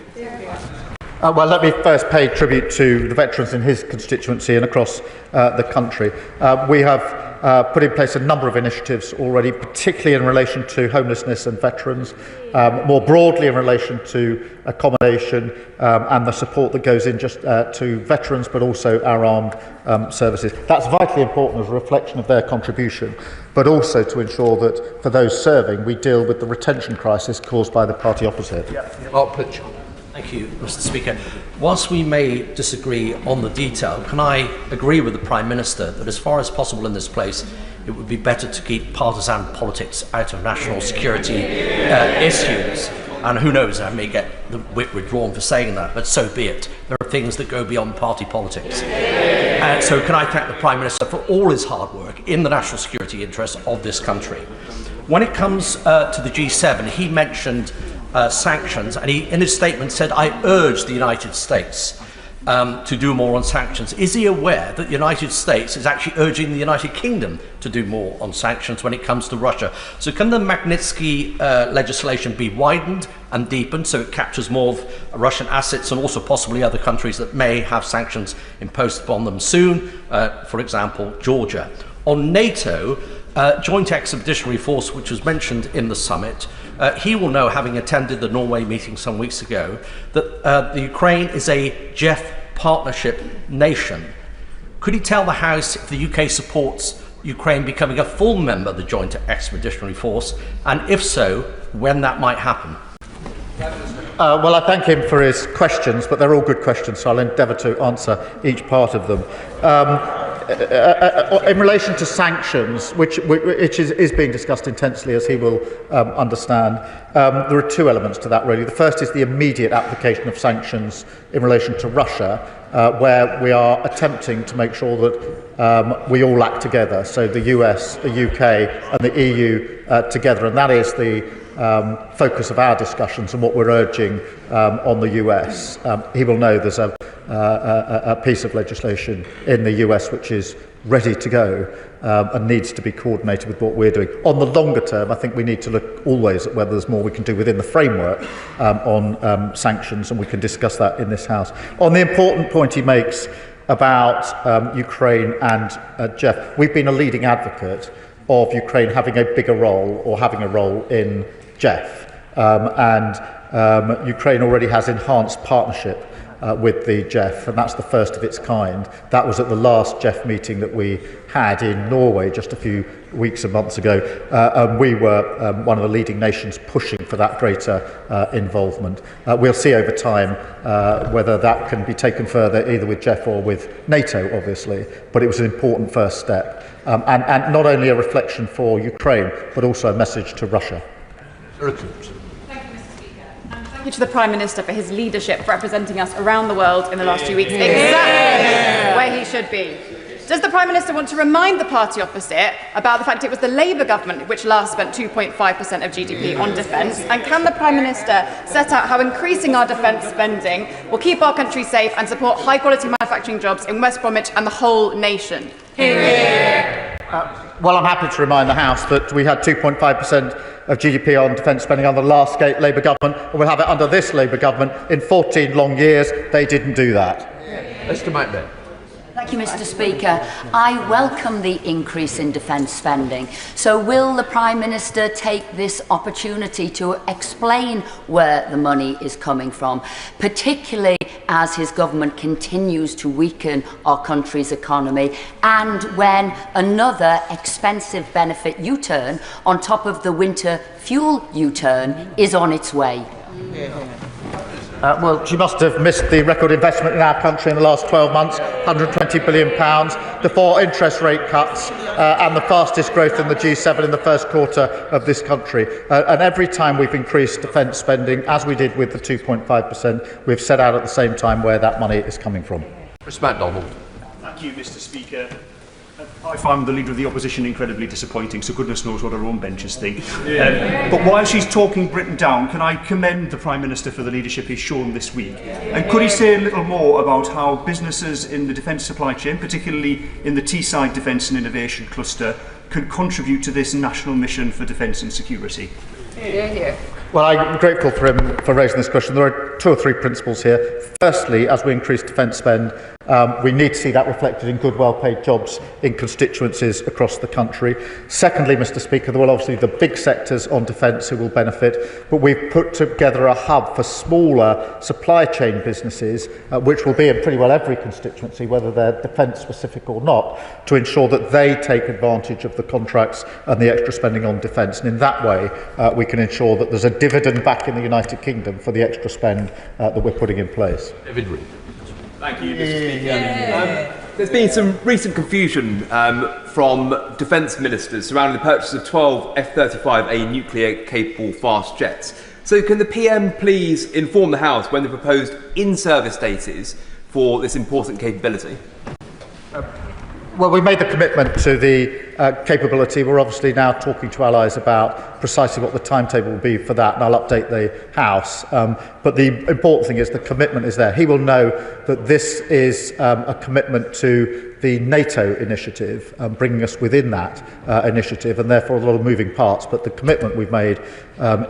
[SPEAKER 1] Well, let me first pay tribute to the veterans in his constituency and across the country. We have put in place a number of initiatives already, particularly in relation to homelessness and veterans, more broadly in relation to accommodation and the support that goes in just to veterans, but also our armed services. That's vitally important as a reflection of their contribution, but also to ensure that for those serving, we deal with the retention crisis caused by the party opposite.
[SPEAKER 3] Mark Pitch.
[SPEAKER 8] Thank you, Mr. Speaker. Whilst we may disagree on the detail, can I agree with the Prime Minister that as far as possible in this place, it would be better to keep partisan politics out of national security issues? And who knows, I may get the whip withdrawn for saying that, but so be it. There are things that go beyond party politics. So can I thank the Prime Minister for all his hard work in the national security interests of this country. When it comes to the G7, he mentioned sanctions, and he, in his statement, said, I urge the United States to do more on sanctions. Is he aware that the United States is actually urging the United Kingdom to do more on sanctions when it comes to Russia? So can the Magnitsky legislation be widened and deepened so it captures more of Russian assets and also possibly other countries that may have sanctions imposed upon them soon, for example, Georgia? On NATO, Joint Expeditionary Force, which was mentioned in the summit, he will know, having attended the Norway meeting some weeks ago, that the Ukraine is a JEF partnership nation. Could he tell the House if the UK supports Ukraine becoming a full member of the Joint Expeditionary Force, and if so, when that might happen?
[SPEAKER 1] Well, I thank him for his questions, but they're all good questions, so I'll endeavour to answer each part of them. In relation to sanctions, which is being discussed intensely, as he will understand, there are two elements to that, really. The first is the immediate application of sanctions in relation to Russia, where we are attempting to make sure that we all act together, so the US, the UK and the EU together, and that is the focus of our discussions and what we're urging on the US. He will know there's a piece of legislation in the US which is ready to go and needs to be coordinated with what we're doing. On the longer term, I think we need to look always at whether there's more we can do within the framework on sanctions, and we can discuss that in this House. On the important point he makes about Ukraine and Jeff, we've been a leading advocate of Ukraine having a bigger role or having a role in Jeff, and Ukraine already has enhanced partnership with the Jeff, and that's the first of its kind. That was at the last Jeff meeting that we had in Norway just a few weeks and months ago, and we were one of the leading nations pushing for that greater involvement. We'll see over time whether that can be taken further, either with Jeff or with NATO, obviously, but it was an important first step, and not only a reflection for Ukraine, but also a message to Russia.
[SPEAKER 9] Thank you to the Prime Minister for his leadership, representing us around the world in the last few weeks, exactly where he should be. Does the Prime Minister want to remind the party opposite about the fact it was the Labour government which last spent 2.5% of GDP on defence? And can the Prime Minister set out how increasing our defence spending will keep our country safe and support high-quality manufacturing jobs in West Bromwich and the whole nation?
[SPEAKER 1] Well, I'm happy to remind the House that we had 2.5% of GDP on defence spending under the last Labour government, and we'll have it under this Labour government. In 14 long years, they didn't do that.
[SPEAKER 3] Mr. McMahon.
[SPEAKER 10] Thank you, Mr. Speaker. I welcome the increase in defence spending. So will the Prime Minister take this opportunity to explain where the money is coming from, particularly as his government continues to weaken our country's economy and when another expensive benefit U-turn on top of the winter fuel U-turn is on its way?
[SPEAKER 1] Well, she must have missed the record investment in our country in the last 12 months, £120 billion, the 4 interest rate cuts and the fastest growth in the G7 in the first quarter of this country. And every time we've increased defence spending, as we did with the 2.5%, we've set out at the same time where that money is coming from.
[SPEAKER 3] Mr. MacDonald.
[SPEAKER 11] Thank you, Mr. Speaker. I find the Leader of the Opposition incredibly disappointing, so goodness knows what her own benches think. But while she's talking Britain down, can I commend the Prime Minister for the leadership he's shown this week? And could he say a little more about how businesses in the defence supply chain, particularly in the Teesside Defence and Innovation Cluster, can contribute to this national mission for defence and security?
[SPEAKER 1] Well, I'm grateful for him for raising this question. There are 2 or 3 principles here. Firstly, as we increase defence spend, we need to see that reflected in good, well-paid jobs in constituencies across the country. Secondly, Mr. Speaker, there will obviously be the big sectors on defence who will benefit, but we've put together a hub for smaller supply chain businesses, which will be in pretty well every constituency, whether they're defence-specific or not, to ensure that they take advantage of the contracts and the extra spending on defence. And in that way, we can ensure that there's a dividend back in the United Kingdom for the extra spend that we're putting in place.
[SPEAKER 3] David Reid.
[SPEAKER 12] Thank you, Mr. Speaker. There's been some recent confusion from defence ministers surrounding the purchase of 12 F-35A nuclear-capable fast jets. So can the PM please inform the House when the proposed in-service date is for this important capability?
[SPEAKER 1] Well, we made the commitment to the capability. We're obviously now talking to allies about precisely what the timetable will be for that, and I'll update the House. But the important thing is the commitment is there. He will know that this is a commitment to the NATO initiative, bringing us within that initiative, and therefore a lot of moving parts. But the commitment we've made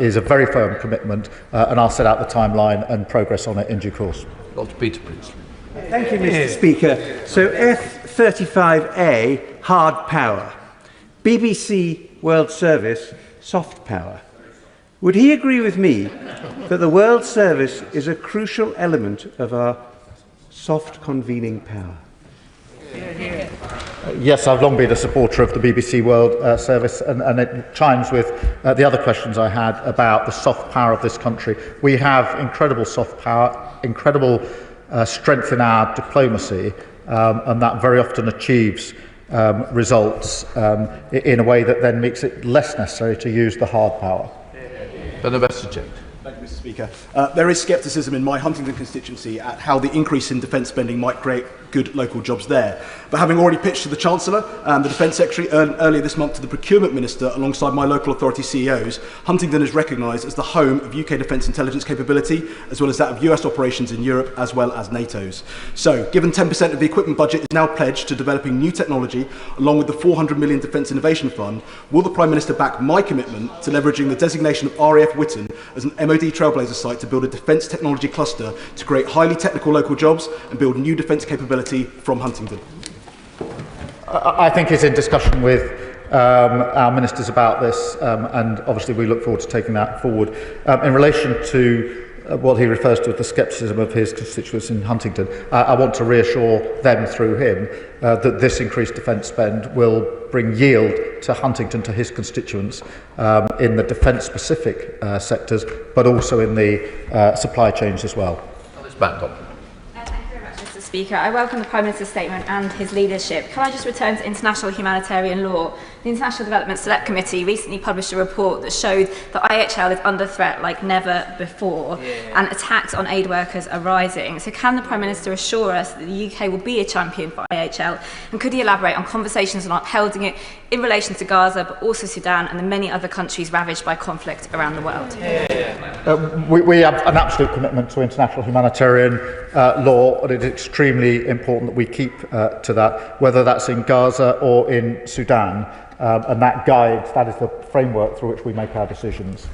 [SPEAKER 1] is a very firm commitment, and I'll set out the timeline and progress on it in due course.
[SPEAKER 3] Dr. Peter Prince.
[SPEAKER 20] Thank you, Mr. Speaker. So F-35A, hard power. BBC World Service, soft power. Would he agree with me that the World Service is a crucial element of our soft convening power?
[SPEAKER 1] Yes, I've long been a supporter of the BBC World Service, and it chimes with the other questions I had about the soft power of this country. We have incredible soft power, incredible strength in our diplomacy, and that very often achieves results in a way that then makes it less necessary to use the hard power.
[SPEAKER 3] Then the best subject.
[SPEAKER 13] Thank you, Mr. Speaker. There is scepticism in my Huntingdon constituency at how the increase in defence spending might create good local jobs there. But having already pitched to the Chancellor and the Defence Secretary earlier this month to the Procurement Minister alongside my local authority CEOs, Huntingdon is recognised as the home of UK defence intelligence capability, as well as that of US operations in Europe, as well as NATO's. So, given 10% of the equipment budget is now pledged to developing new technology, along with the £400 million Defence Innovation Fund, will the Prime Minister back my commitment to leveraging the designation of RAF Witten as an MOD trailblazer site to build a defence technology cluster to create highly technical local jobs and build new defence capability from Huntingdon?
[SPEAKER 1] I think he's in discussion with our ministers about this, and obviously we look forward to taking that forward. In relation to what he refers to as the scepticism of his constituents in Huntingdon, I want to reassure them through him that this increased defence spend will bring yield to Huntington, to his constituents, in the defence-specific sectors, but also in the supply chains as well.
[SPEAKER 14] Mr. Speaker, I welcome the Prime Minister's statement and his leadership. Can I just return to international humanitarian law? The International Development Select Committee recently published a report that showed that IHL is under threat like never before, and attacks on aid workers are rising. So can the Prime Minister assure us that the UK will be a champion for IHL, and could he elaborate on conversations on upholding it in relation to Gaza, but also Sudan and the many other countries ravaged by conflict around the world?
[SPEAKER 1] We have an absolute commitment to international humanitarian law, and it's extremely important that we keep to that, whether that's in Gaza or in Sudan, and that is the framework through which we make our decisions.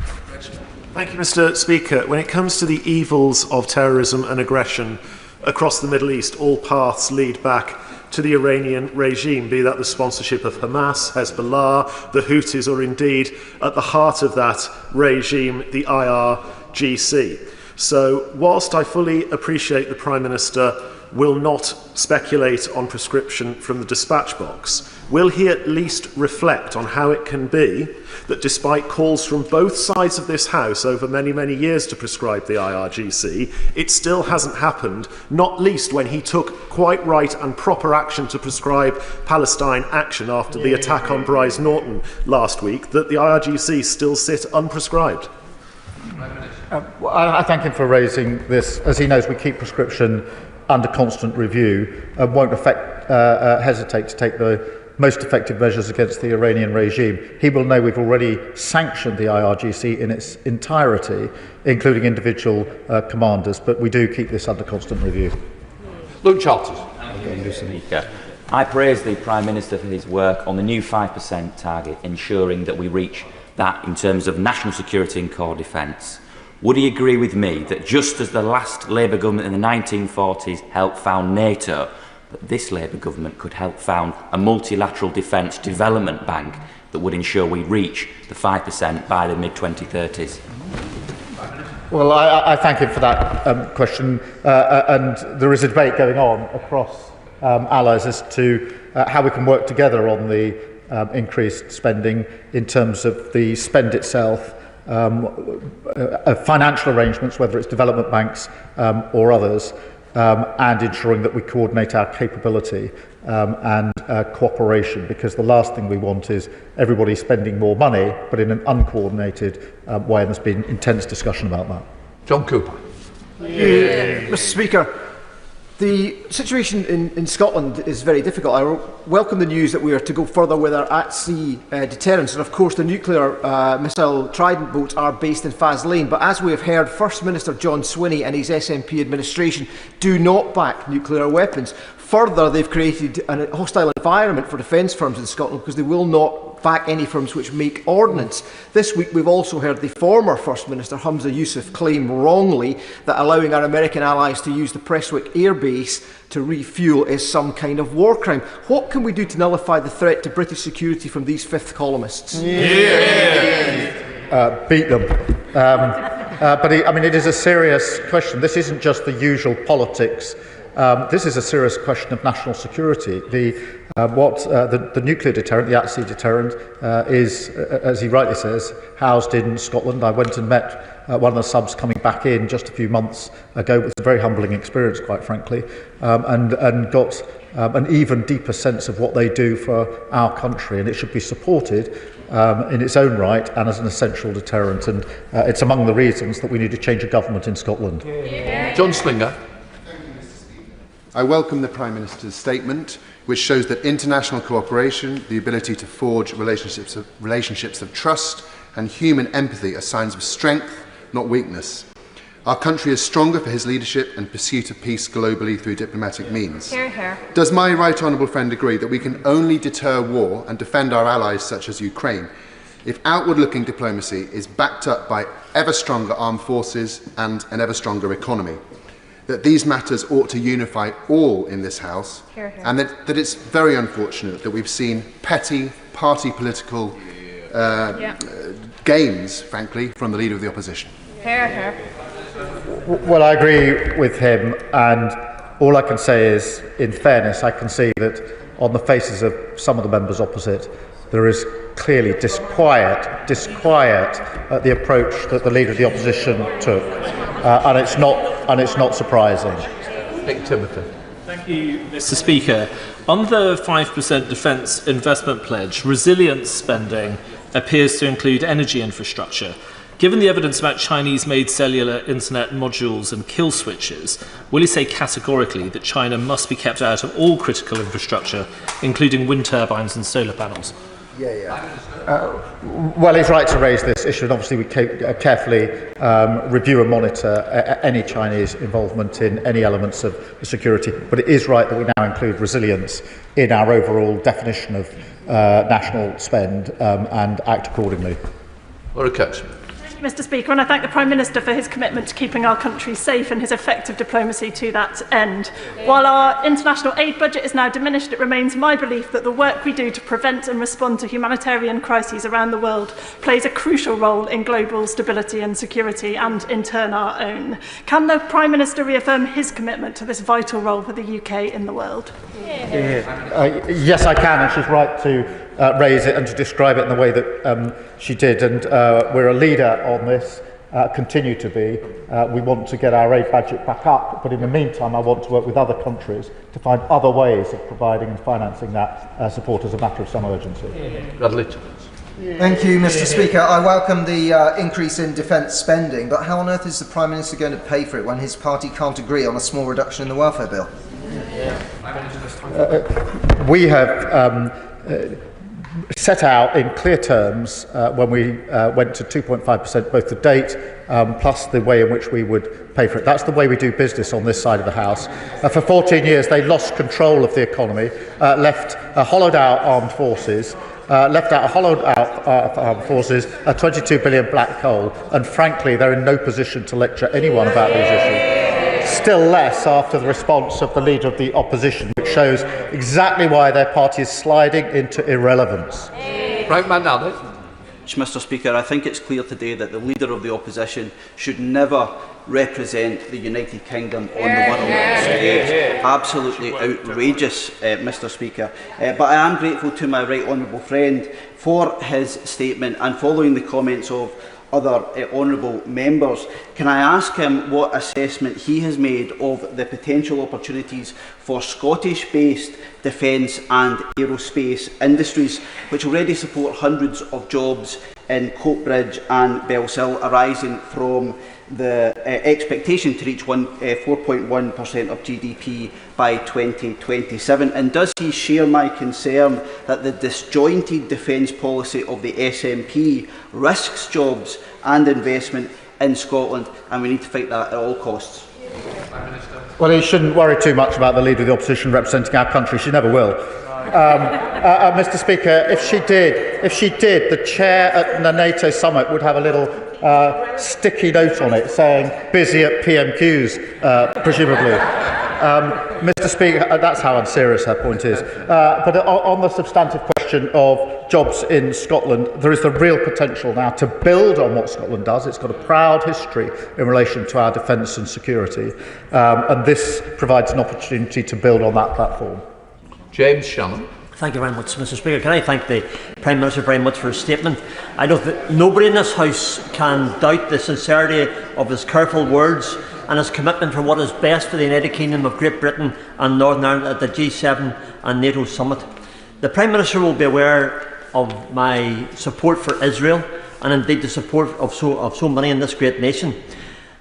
[SPEAKER 15] Thank you, Mr. Speaker. When it comes to the evils of terrorism and aggression across the Middle East, all paths lead back to the Iranian regime, be that the sponsorship of Hamas, Hezbollah, the Houthis, or indeed at the heart of that regime, the IRGC. So, whilst I fully appreciate the Prime Minister will not speculate on prescription from the dispatch box, will he at least reflect on how it can be that despite calls from both sides of this House over many, many years to prescribe the IRGC, it still hasn't happened, not least when he took quite right and proper action to prescribe Palestine action after the attack on Bryce Norton last week, that the IRGC still sit unprescribed?
[SPEAKER 1] I thank him for raising this. As he knows, we keep prescription under constant review and won't hesitate to take the most effective measures against the Iranian regime. He will know we've already sanctioned the IRGC in its entirety, including individual commanders, but we do keep this under constant review.
[SPEAKER 3] Luke Charlton.
[SPEAKER 16] Mr. Speaker, I praise the Prime Minister for his work on the new 5% target, ensuring that we reach that in terms of national security and core defence. Would he agree with me that just as the last Labour government in the 1940s helped found NATO, that this Labour government could help found a multilateral defence development bank that would ensure we reach the 5% by the mid-2030s?
[SPEAKER 1] Well, I thank him for that question, and there is a debate going on across allies as to how we can work together on the increased spending in terms of the spend itself, financial arrangements, whether it's development banks or others, and ensuring that we coordinate our capability and cooperation, because the last thing we want is everybody spending more money, but in an uncoordinated way, and there's been intense discussion about that.
[SPEAKER 3] John Cooper.
[SPEAKER 17] Mr. Speaker, the situation in Scotland is very difficult. I welcome the news that we are to go further with our at-sea deterrence, and of course the nuclear missile Trident boats are based in Faslane, but as we have heard, First Minister John Swinney and his SNP administration do not back nuclear weapons. Further, they've created a hostile environment for defence firms in Scotland because they will not back any firms which make ordnance. This week we've also heard the former First Minister Humza Yousaf claim wrongly that allowing our American allies to use the Prestwick Air Base to refuel is some kind of war crime. What can we do to nullify the threat to British security from these fifth columnists?
[SPEAKER 1] Beat them. But it is a serious question. This isn't just the usual politics. This is a serious question of national security. The nuclear deterrent, the at-sea deterrent, is, as he rightly says, housed in Scotland. I went and met one of the subs coming back in just a few months ago. It was a very humbling experience, quite frankly, and got an even deeper sense of what they do for our country, and it should be supported in its own right and as an essential deterrent. And it's among the reasons that we need to change a government in Scotland.
[SPEAKER 3] John Slinger.
[SPEAKER 18] I welcome the Prime Minister's statement, which shows that international cooperation, the ability to forge relationships of trust and human empathy are signs of strength, not weakness. Our country is stronger for his leadership and pursuit of peace globally through diplomatic means.
[SPEAKER 24] Hear, hear.
[SPEAKER 18] Does my right honourable friend agree that we can only deter war and defend our allies such as Ukraine if outward-looking diplomacy is backed up by ever stronger armed forces and an ever stronger economy? That these matters ought to unify all in this House,
[SPEAKER 24] Hear, hear.
[SPEAKER 18] and that it's very unfortunate that we've seen petty party political games, frankly, from the Leader of the Opposition.
[SPEAKER 24] Hear, hear.
[SPEAKER 1] Well, I agree with him, and all I can say is, in fairness, I can see that on the faces of some of the members opposite, there is clearly disquiet at the approach that the Leader of the Opposition took, and it's not surprising.
[SPEAKER 3] Nick Timothy.
[SPEAKER 2] Thank you, Mr. Speaker. On the 5% defence investment pledge, resilience spending appears to include energy infrastructure. Given the evidence about Chinese-made cellular internet modules and kill switches, will he say categorically that China must be kept out of all critical infrastructure, including wind turbines and solar panels?
[SPEAKER 1] Well, he's right to raise this issue, and obviously we carefully review and monitor any Chinese involvement in any elements of security. But it is right that we now include resilience in our overall definition of national spend and act accordingly.
[SPEAKER 3] Laura Coates.
[SPEAKER 4] Mr. Speaker, and I thank the Prime Minister for his commitment to keeping our country safe and his effective diplomacy to that end. While our international aid budget is now diminished, it remains my belief that the work we do to prevent and respond to humanitarian crises around the world plays a crucial role in global stability and security, and in turn our own. Can the Prime Minister reaffirm his commitment to this vital role for the UK in the world?
[SPEAKER 1] Yes, I can, and she's right to raise it and to describe it in the way that she did, and we're a leader on this, continue to be. We want to get our aid budget back up, but in the meantime I want to work with other countries to find other ways of providing and financing that support as a matter of some urgency.
[SPEAKER 3] Bradley.
[SPEAKER 19] Thank you, Mr. Speaker. I welcome the increase in defence spending, but how on earth is the Prime Minister going to pay for it when his party can't agree on a small reduction in the welfare bill?
[SPEAKER 1] We have set out in clear terms when we went to 2.5% both the date plus the way in which we would pay for it. That's the way we do business on this side of the House. For 14 years they lost control of the economy, left hollowed out armed forces, armed forces, a 22 billion black hole, and frankly they're in no position to lecture anyone about these issues. Still less after the response of the Leader of the Opposition, which shows exactly why their party is sliding into irrelevance.
[SPEAKER 3] Right, Manali.
[SPEAKER 21] Mr. Speaker, I think it's clear today that the Leader of the Opposition should never represent the United Kingdom on the world stage. Absolutely outrageous, Mr. Speaker. But I am grateful to my right honourable friend for his statement, and following the comments of other honourable members, can I ask him what assessment he has made of the potential opportunities for Scottish-based defence and aerospace industries, which already support hundreds of jobs in Coatbridge and Bellsill, arising from the expectation to reach 4.1% of GDP by 2027? And does he share my concern that the disjointed defence policy of the SNP risks jobs and investment in Scotland, and we need to fight that at all costs?
[SPEAKER 1] Well, he shouldn't worry too much about the Leader of the Opposition representing our country. She never will. Mr. Speaker, if she did, the chair at the NATO summit would have a little sticky note on it saying "busy at PMQs," presumably. Mr. Speaker, that's how unserious her point is. But on the substantive question of jobs in Scotland, there is the real potential now to build on what Scotland does. It's got a proud history in relation to our defence and security, and this provides an opportunity to build on that platform.
[SPEAKER 3] James Shannon.
[SPEAKER 22] Thank you very much, Mr. Speaker. Can I thank the Prime Minister very much for his statement? I know that nobody in this House can doubt the sincerity of his careful words and his commitment for what is best for the United Kingdom of Great Britain and Northern Ireland at the G7 and NATO summit. The Prime Minister will be aware of my support for Israel, and indeed the support of so many in this great nation.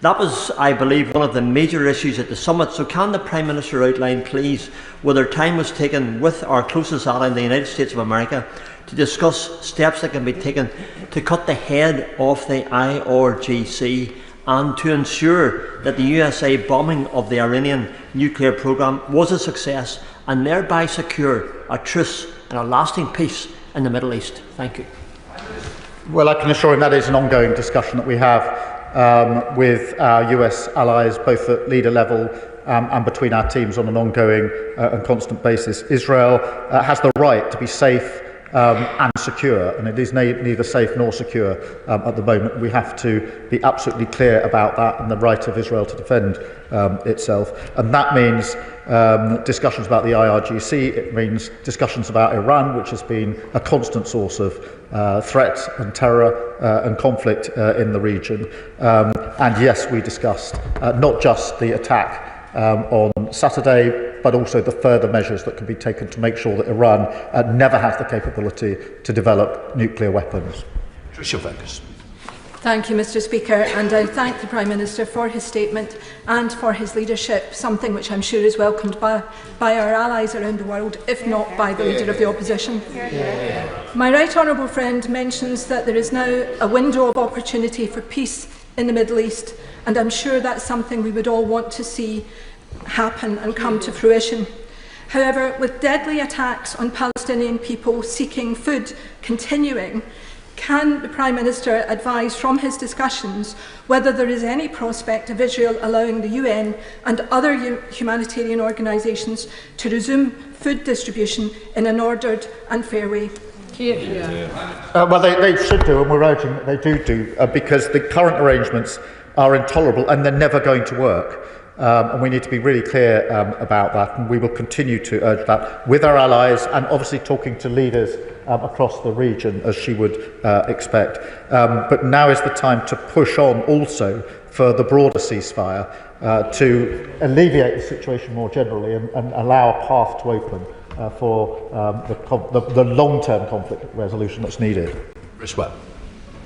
[SPEAKER 22] That was, I believe, one of the major issues at the summit. So can the Prime Minister outline, please, whether time was taken with our closest ally in the United States of America to discuss steps that can be taken to cut the head off the IRGC and to ensure that the USA bombing of the Iranian nuclear programme was a success, and thereby secure a truce and a lasting peace in the Middle East? Thank you.
[SPEAKER 1] Well, I can assure him that is an ongoing discussion that we have with our US allies, both at leader level and between our teams on an ongoing and constant basis. Israel has the right to be safe and secure, and it is neither safe nor secure at the moment. We have to be absolutely clear about that and the right of Israel to defend itself. And that means discussions about the IRGC, it means discussions about Iran, which has been a constant source of threat and terror and conflict in the region. And yes, we discussed not just the attack on Saturday, but also the further measures that can be taken to make sure that Iran never has the capability to develop nuclear weapons.
[SPEAKER 3] Tricia Fergus.
[SPEAKER 5] Thank you, Mr. Speaker, and I thank the Prime Minister for his statement and for his leadership, something which I'm sure is welcomed by our allies around the world, if not by the Leader of the Opposition. My right honourable friend mentions that there is now a window of opportunity for peace in the Middle East, and I'm sure that's something we would all want to see happen and come to fruition. However, with deadly attacks on Palestinian people seeking food continuing, can the Prime Minister advise from his discussions whether there is any prospect of Israel allowing the UN and other humanitarian organisations to resume food distribution in an ordered and fair way?
[SPEAKER 1] Well, they should do, and we're urging that they do, because the current arrangements are intolerable and they're never going to work. And we need to be really clear about that, and we will continue to urge that with our allies and obviously talking to leaders across the region, as she would expect. But now is the time to push on also for the broader ceasefire to alleviate the situation more generally and allow a path to open for the long-term conflict resolution that's needed.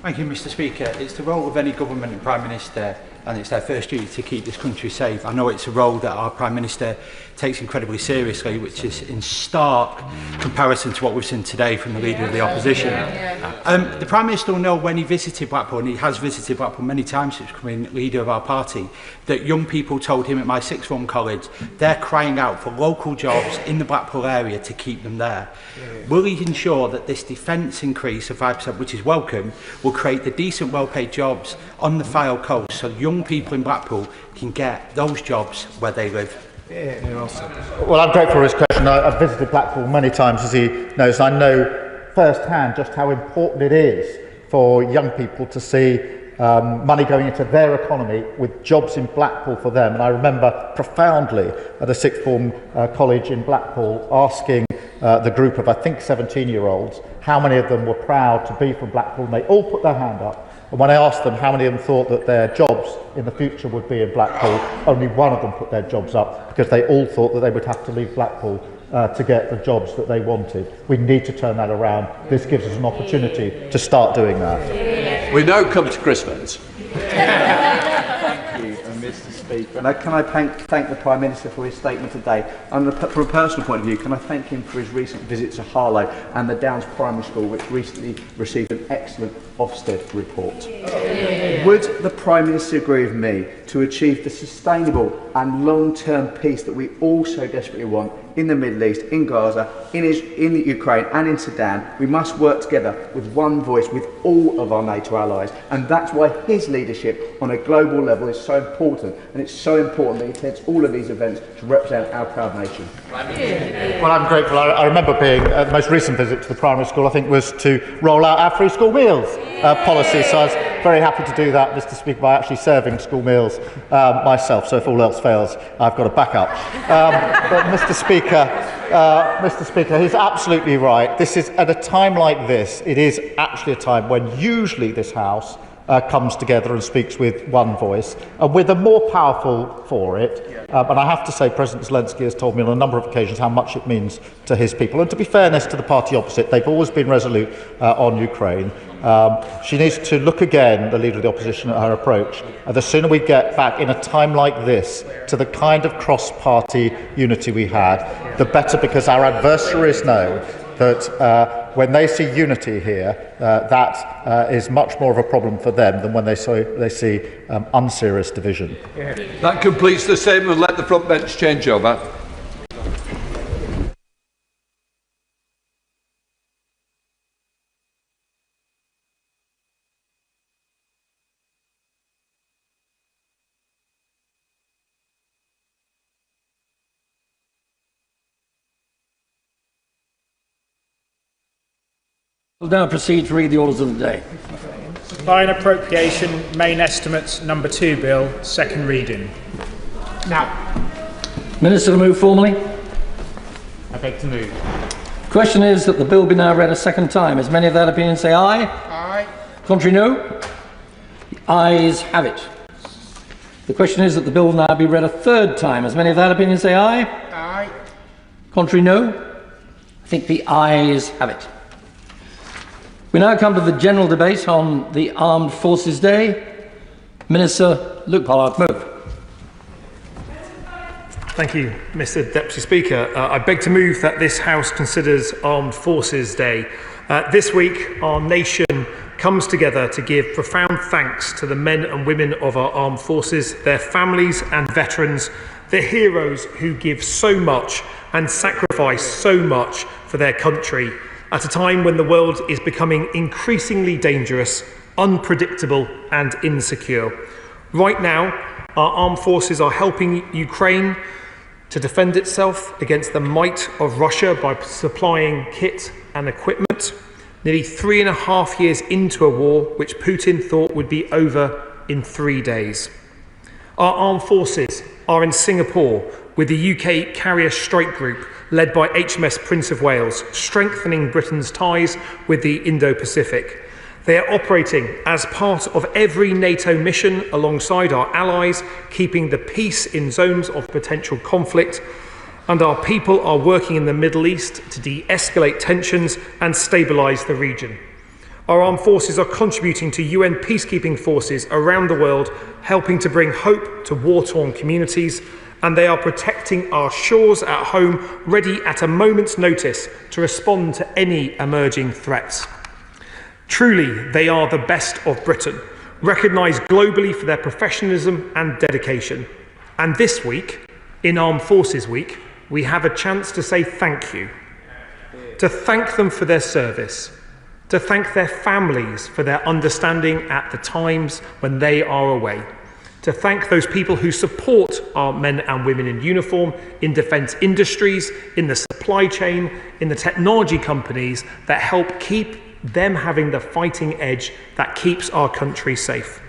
[SPEAKER 6] Thank you, Mr. Speaker. It's the role of any government and Prime Minister, and it's their first duty to keep this country safe. I know it's a role that our Prime Minister takes incredibly seriously, which is in stark comparison to what we've seen today from the Leader of the Opposition. The Prime Minister will know when he visited Blackpool, and he has visited Blackpool many times since becoming Leader of our party, that young people told him at my sixth form college they're crying out for local jobs in the Blackpool area to keep them there. Will he ensure that this defence increase of 5%, which is welcome, will create the decent, well-paid jobs on the Fylde coast so young people in Blackpool can get those jobs where they live?
[SPEAKER 1] Well, I'm grateful for his question. I've visited Blackpool many times, as he knows. I know firsthand just how important it is for young people to see money going into their economy with jobs in Blackpool for them. And I remember profoundly at a sixth form college in Blackpool asking the group of, I think, 17-year-olds how many of them were proud to be from Blackpool, and they all put their hand up. And when I asked them how many of them thought that their jobs in the future would be in Blackpool, only one of them put their jobs up, because they all thought that they would have to leave Blackpool to get the jobs that they wanted. We need to turn that around. This gives us an opportunity to start doing that.
[SPEAKER 3] We now come to Chris Vance.
[SPEAKER 7] Thank you, Mr. Speaker. And can I thank the Prime Minister for his statement today? And from a personal point of view, can I thank him for his recent visit to Harlow and the Downs Primary School, which recently received an excellent Ofsted report. Would the Prime Minister agree with me to achieve the sustainable and long-term peace that we all so desperately want in the Middle East, in Gaza, in Ukraine and in Sudan? We must work together with one voice with all of our NATO allies, and that's why his leadership on a global level is so important, and it's so important that he attends all of these events to represent our proud nation.
[SPEAKER 1] Well, I'm grateful. I remember being the most recent visit to the primary school, I think, was to roll out our free school meals policy. So I was very happy to do that, Mr. Speaker, by actually serving school meals myself. So if all else fails, I've got a backup. But Mr. Speaker, he's absolutely right. This is at a time like this. It is actually a time when usually this House comes together and speaks with one voice, and we're the more powerful for it. And I have to say, President Zelensky has told me on a number of occasions how much it means to his people. And to be fairness to the party opposite, they've always been resolute on Ukraine. She needs to look again, the Leader of the Opposition, at her approach. The sooner we get back in a time like this to the kind of cross-party unity we had, the better, because our adversaries know that when they see unity here, that is much more of a problem for them than when they see unserious division.
[SPEAKER 3] That completes the statement. Let the front bench change over.
[SPEAKER 8] We'll now proceed to read the orders of the day.
[SPEAKER 9] Supply and Appropriation Main Estimates Number 2 Bill, second reading.
[SPEAKER 10] Now.
[SPEAKER 8] Minister to move formally.
[SPEAKER 10] I beg to move.
[SPEAKER 8] The question is that the bill be now read a second time. As many of that opinion say aye.
[SPEAKER 10] Aye.
[SPEAKER 8] Contrary, no. The ayes have it. The question is that the bill now be read a third time. As many of that opinion say aye.
[SPEAKER 10] Aye.
[SPEAKER 8] Contrary, no. I think the ayes have it. We now come to the general debate on the Armed Forces Day. Minister Luke Pollard, move.
[SPEAKER 23] Thank you, Mr Deputy Speaker. I beg to move that this House considers Armed Forces Day. This week, our nation comes together to give profound thanks to the men and women of our armed forces, their families and veterans, the heroes who give so much and sacrifice so much for their country at a time when the world is becoming increasingly dangerous, unpredictable and insecure. Right now, our armed forces are helping Ukraine to defend itself against the might of Russia by supplying kit and equipment, nearly 3.5 years into a war which Putin thought would be over in 3 days. Our armed forces are in Singapore with the UK Carrier Strike Group led by HMS Prince of Wales, strengthening Britain's ties with the Indo-Pacific. They are operating as part of every NATO mission alongside our allies, keeping the peace in zones of potential conflict, and our people are working in the Middle East to de-escalate tensions and stabilise the region. Our armed forces are contributing to UN peacekeeping forces around the world, helping to bring hope to war-torn communities, and they are protecting our shores at home, ready at a moment's notice to respond to any emerging threats. Truly, they are the best of Britain, recognised globally for their professionalism and dedication. And this week, in Armed Forces Week, we have a chance to say thank you, to thank them for their service, to thank their families for their understanding at the times when they are away, to thank those people who support our men and women in uniform, in defence industries, in the supply chain, in the technology companies that help keep them having the fighting edge that keeps our country safe.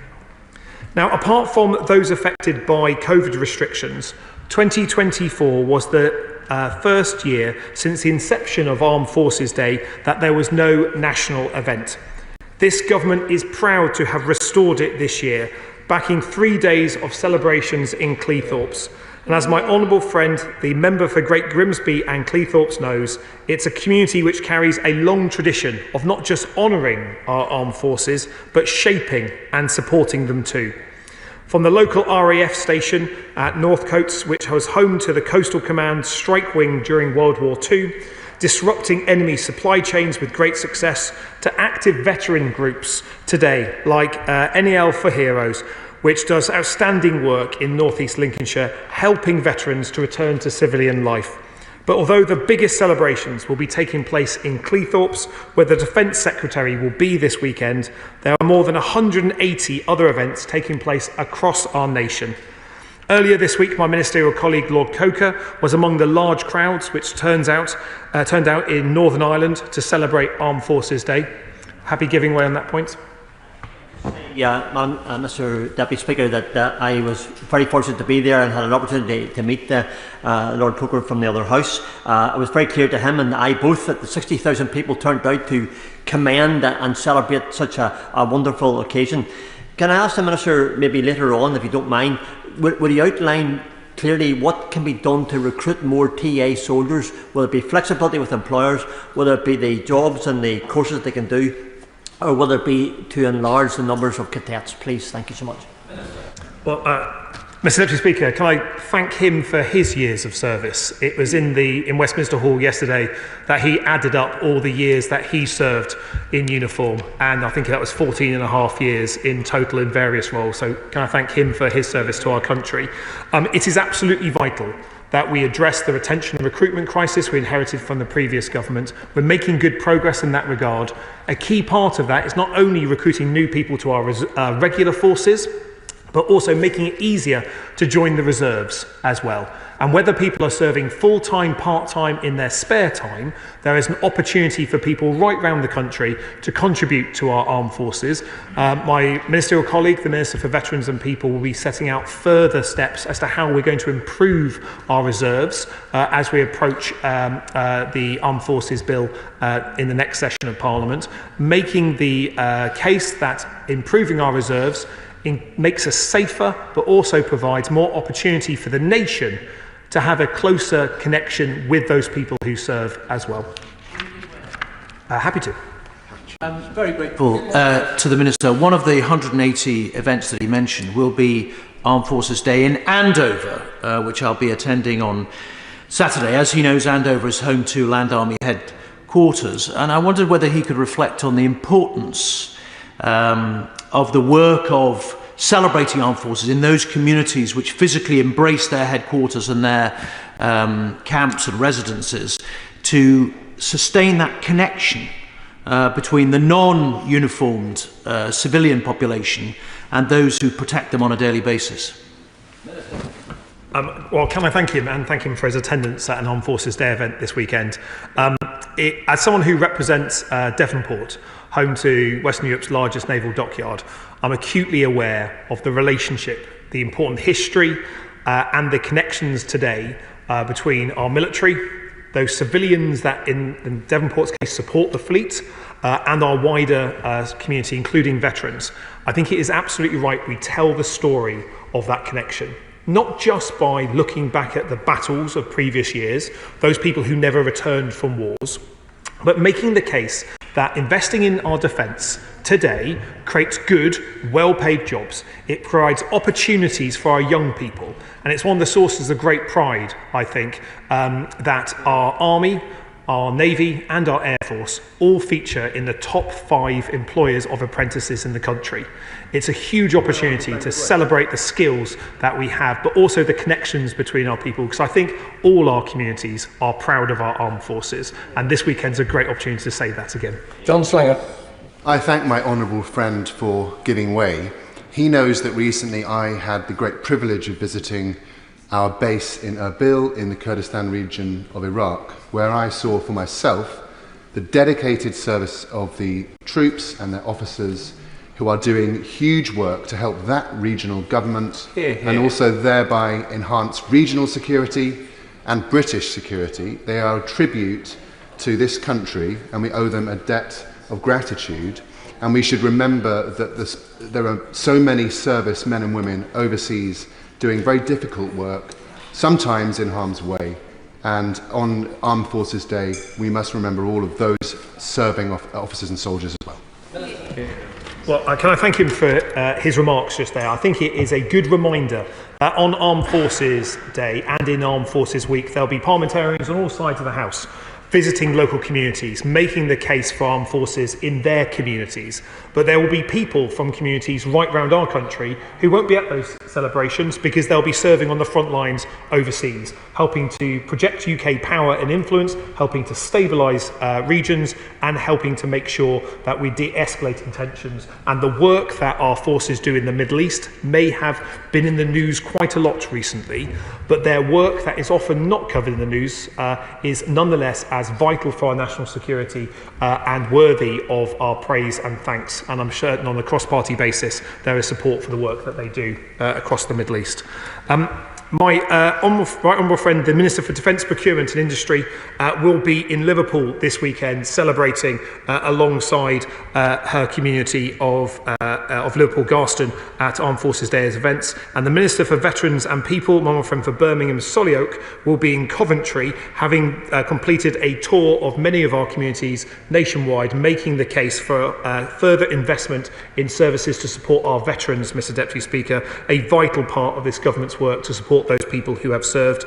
[SPEAKER 23] Now, apart from those affected by COVID restrictions, 2024 was the first year since the inception of Armed Forces Day that there was no national event. This government is proud to have restored it this year, backing 3 days of celebrations in Cleethorpes. And as my honourable friend, the member for Great Grimsby and Cleethorpes knows, it's a community which carries a long tradition of not just honouring our armed forces, but shaping and supporting them too. From the local RAF station at Northcotes, which was home to the Coastal Command Strike Wing during World War II, disrupting enemy supply chains with great success, to active veteran groups today, like NEL for Heroes, which does outstanding work in North East Lincolnshire, helping veterans to return to civilian life. But although the biggest celebrations will be taking place in Cleethorpes, where the Defence Secretary will be this weekend, there are more than 180 other events taking place across our nation. Earlier this week, my ministerial colleague Lord Coker was among the large crowds which turned out in Northern Ireland to celebrate Armed Forces Day. Happy giving way on that point.
[SPEAKER 22] Yeah, Mr Deputy Speaker, that I was very fortunate to be there and had an opportunity to meet Lord Coker from the other House. It was very clear to him and I both that the 60,000 people turned out to commend and celebrate such a wonderful occasion. Can I ask the Minister, maybe later on, if you don't mind, would he outline clearly what can be done to recruit more TA soldiers? Will it be flexibility with employers? Will it be the jobs and the courses they can do? Or will it be to enlarge the numbers of cadets, please? Thank you so much.
[SPEAKER 23] Well, Mr Deputy Speaker, can I thank him for his years of service? It was in Westminster Hall yesterday that he added up all the years that he served in uniform, and I think that was 14.5 years in total in various roles. So can I thank him for his service to our country? It is absolutely vital that we address the retention and recruitment crisis we inherited from the previous government. We're making good progress in that regard. A key part of that is not only recruiting new people to our regular forces, but also making it easier to join the reserves as well. And whether people are serving full-time, part-time, in their spare time, there is an opportunity for people right around the country to contribute to our armed forces. My ministerial colleague, the Minister for Veterans and People, will be setting out further steps as to how we're going to improve our reserves as we approach the Armed Forces Bill in the next session of Parliament, making the case that improving our reserves makes us safer, but also provides more opportunity for the nation to have a closer connection with those people who serve as well. Happy to.
[SPEAKER 11] I'm very grateful to the Minister. One of the 180 events that he mentioned will be Armed Forces Day in Andover, which I'll be attending on Saturday. As he knows, Andover is home to Land Army headquarters, and I wondered whether he could reflect on the importance of the work of celebrating armed forces in those communities which physically embrace their headquarters and their camps and residences, to sustain that connection between the non-uniformed civilian population and those who protect them on a daily basis.
[SPEAKER 23] Well, can I thank him and thank him for his attendance at an Armed Forces Day event this weekend. As someone who represents Devonport, home to Western Europe's largest naval dockyard, I'm acutely aware of the relationship, the important history and the connections today between our military, those civilians that in Devonport's case support the fleet, and our wider community, including veterans. I think it is absolutely right we tell the story of that connection, not just by looking back at the battles of previous years, those people who never returned from wars, but making the case that investing in our defence today creates good, well-paid jobs. It provides opportunities for our young people, and it's one of the sources of great pride, I think, that our Army, our Navy and our Air Force all feature in the top 5 employers of apprentices in the country. It's a huge opportunity to celebrate the skills that we have, but also the connections between our people, because I think all our communities are proud of our armed forces, and this weekend's a great opportunity to say that again.
[SPEAKER 11] John Slinger.
[SPEAKER 18] I thank my honourable friend for giving way. He knows that recently I had the great privilege of visiting our base in Erbil in the Kurdistan region of Iraq, where I saw for myself the dedicated service of the troops and their officers who are doing huge work to help that regional government and also thereby enhance regional security and British security. They are a tribute to this country and we owe them a debt of gratitude, and we should remember that there are so many service men and women overseas doing very difficult work, sometimes in harm's way, and on Armed Forces Day we must remember all of those serving officers and soldiers as well.
[SPEAKER 23] Well, can I thank him for his remarks just there? I think it is a good reminder that on Armed Forces Day and in Armed Forces Week there'll be parliamentarians on all sides of the House visiting local communities, making the case for armed forces in their communities. But there will be people from communities right around our country who won't be at those celebrations because they'll be serving on the front lines overseas, helping to project UK power and influence, helping to stabilise regions, and helping to make sure that we're de-escalating tensions. And the work that our forces do in the Middle East may have been in the news quite a lot recently, but their work that is often not covered in the news is nonetheless as vital for our national security and worthy of our praise and thanks. And I'm certain on a cross-party basis there is support for the work that they do across the Middle East. My honourable friend, the Minister for Defence, Procurement and Industry, will be in Liverpool this weekend celebrating alongside her community of Liverpool Garston at Armed Forces Day events. And the Minister for Veterans and People, my honourable friend for Birmingham, Solioke, will be in Coventry, having completed a tour of many of our communities nationwide, making the case for further investment in services to support our veterans, Mr Deputy Speaker, a vital part of this government's work to support those people who have served.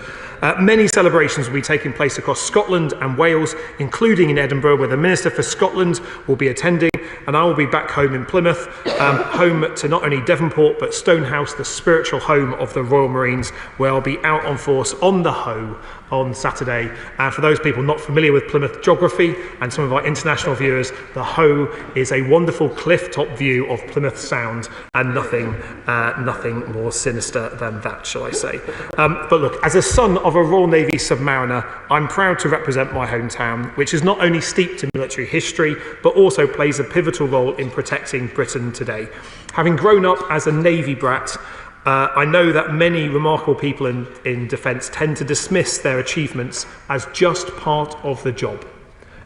[SPEAKER 23] Many celebrations will be taking place across Scotland and Wales, including in Edinburgh, where the Minister for Scotland will be attending, and I will be back home in Plymouth, home to not only Devonport but Stonehouse, the spiritual home of the Royal Marines, where I'll be out on force on the Hoe on Saturday. And for those people not familiar with Plymouth geography and some of our international viewers, the Hoe is a wonderful cliff-top view of Plymouth Sound, and nothing more sinister than that, shall I say. But look, as a son of a Royal Navy submariner, I'm proud to represent my hometown, which is not only steeped in military history, but also plays a pivotal role in protecting Britain today. Having grown up as a Navy brat, I know that many remarkable people in defence tend to dismiss their achievements as just part of the job,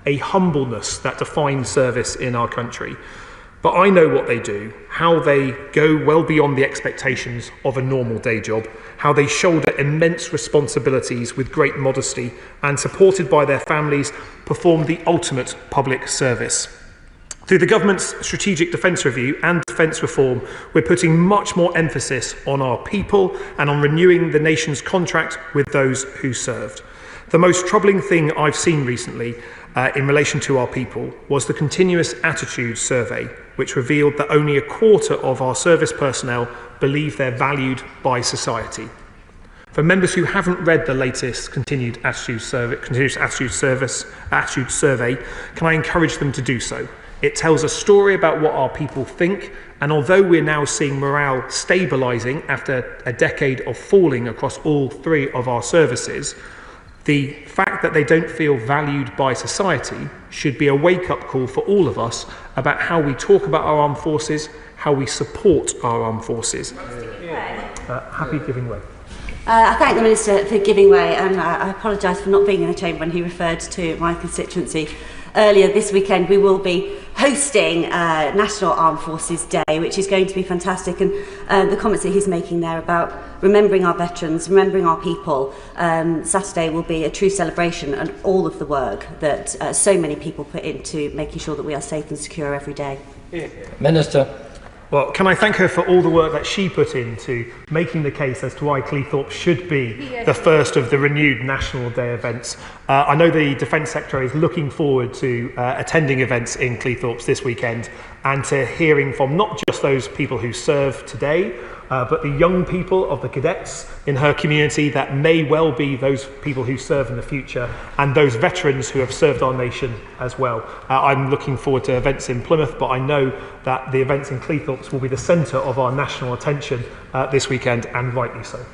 [SPEAKER 23] a humbleness that defines service in our country. But I know what they do, how they go well beyond the expectations of a normal day job, how they shoulder immense responsibilities with great modesty and, supported by their families, perform the ultimate public service. Through the government's Strategic Defence Review and Defence Reform, we're putting much more emphasis on our people and on renewing the nation's contract with those who served. The most troubling thing I've seen recently in relation to our people was the Continuous Attitude Survey, which revealed that only a quarter of our service personnel believe they're valued by society. For members who haven't read the latest Continuous Attitude Survey, can I encourage them to do so? It tells a story about what our people think, and although we're now seeing morale stabilising after a decade of falling across all three of our services, the fact that they don't feel valued by society should be a wake-up call for all of us about how we talk about our armed forces, how we support our armed forces. Happy giving way.
[SPEAKER 12] I thank the Minister for giving way, and I apologise for not being in the chamber when he referred to my constituency. Earlier this weekend we will be hosting National Armed Forces Day, which is going to be fantastic, and the comments that he's making there about remembering our veterans, remembering our people, Saturday will be a true celebration, and all of the work that so many people put into making sure that we are safe and secure every day.
[SPEAKER 8] Minister.
[SPEAKER 23] Well, can I thank her for all the work that she put into making the case as to why Cleethorpes should be the first of the renewed National Day events. I know the Defence Secretary is looking forward to attending events in Cleethorpes this weekend and to hearing from not just those people who serve today, but the young people of the cadets in her community that may well be those people who serve in the future, and those veterans who have served our nation as well. I'm looking forward to events in Plymouth, but I know that the events in Cleethorpes will be the centre of our national attention this weekend, and rightly so.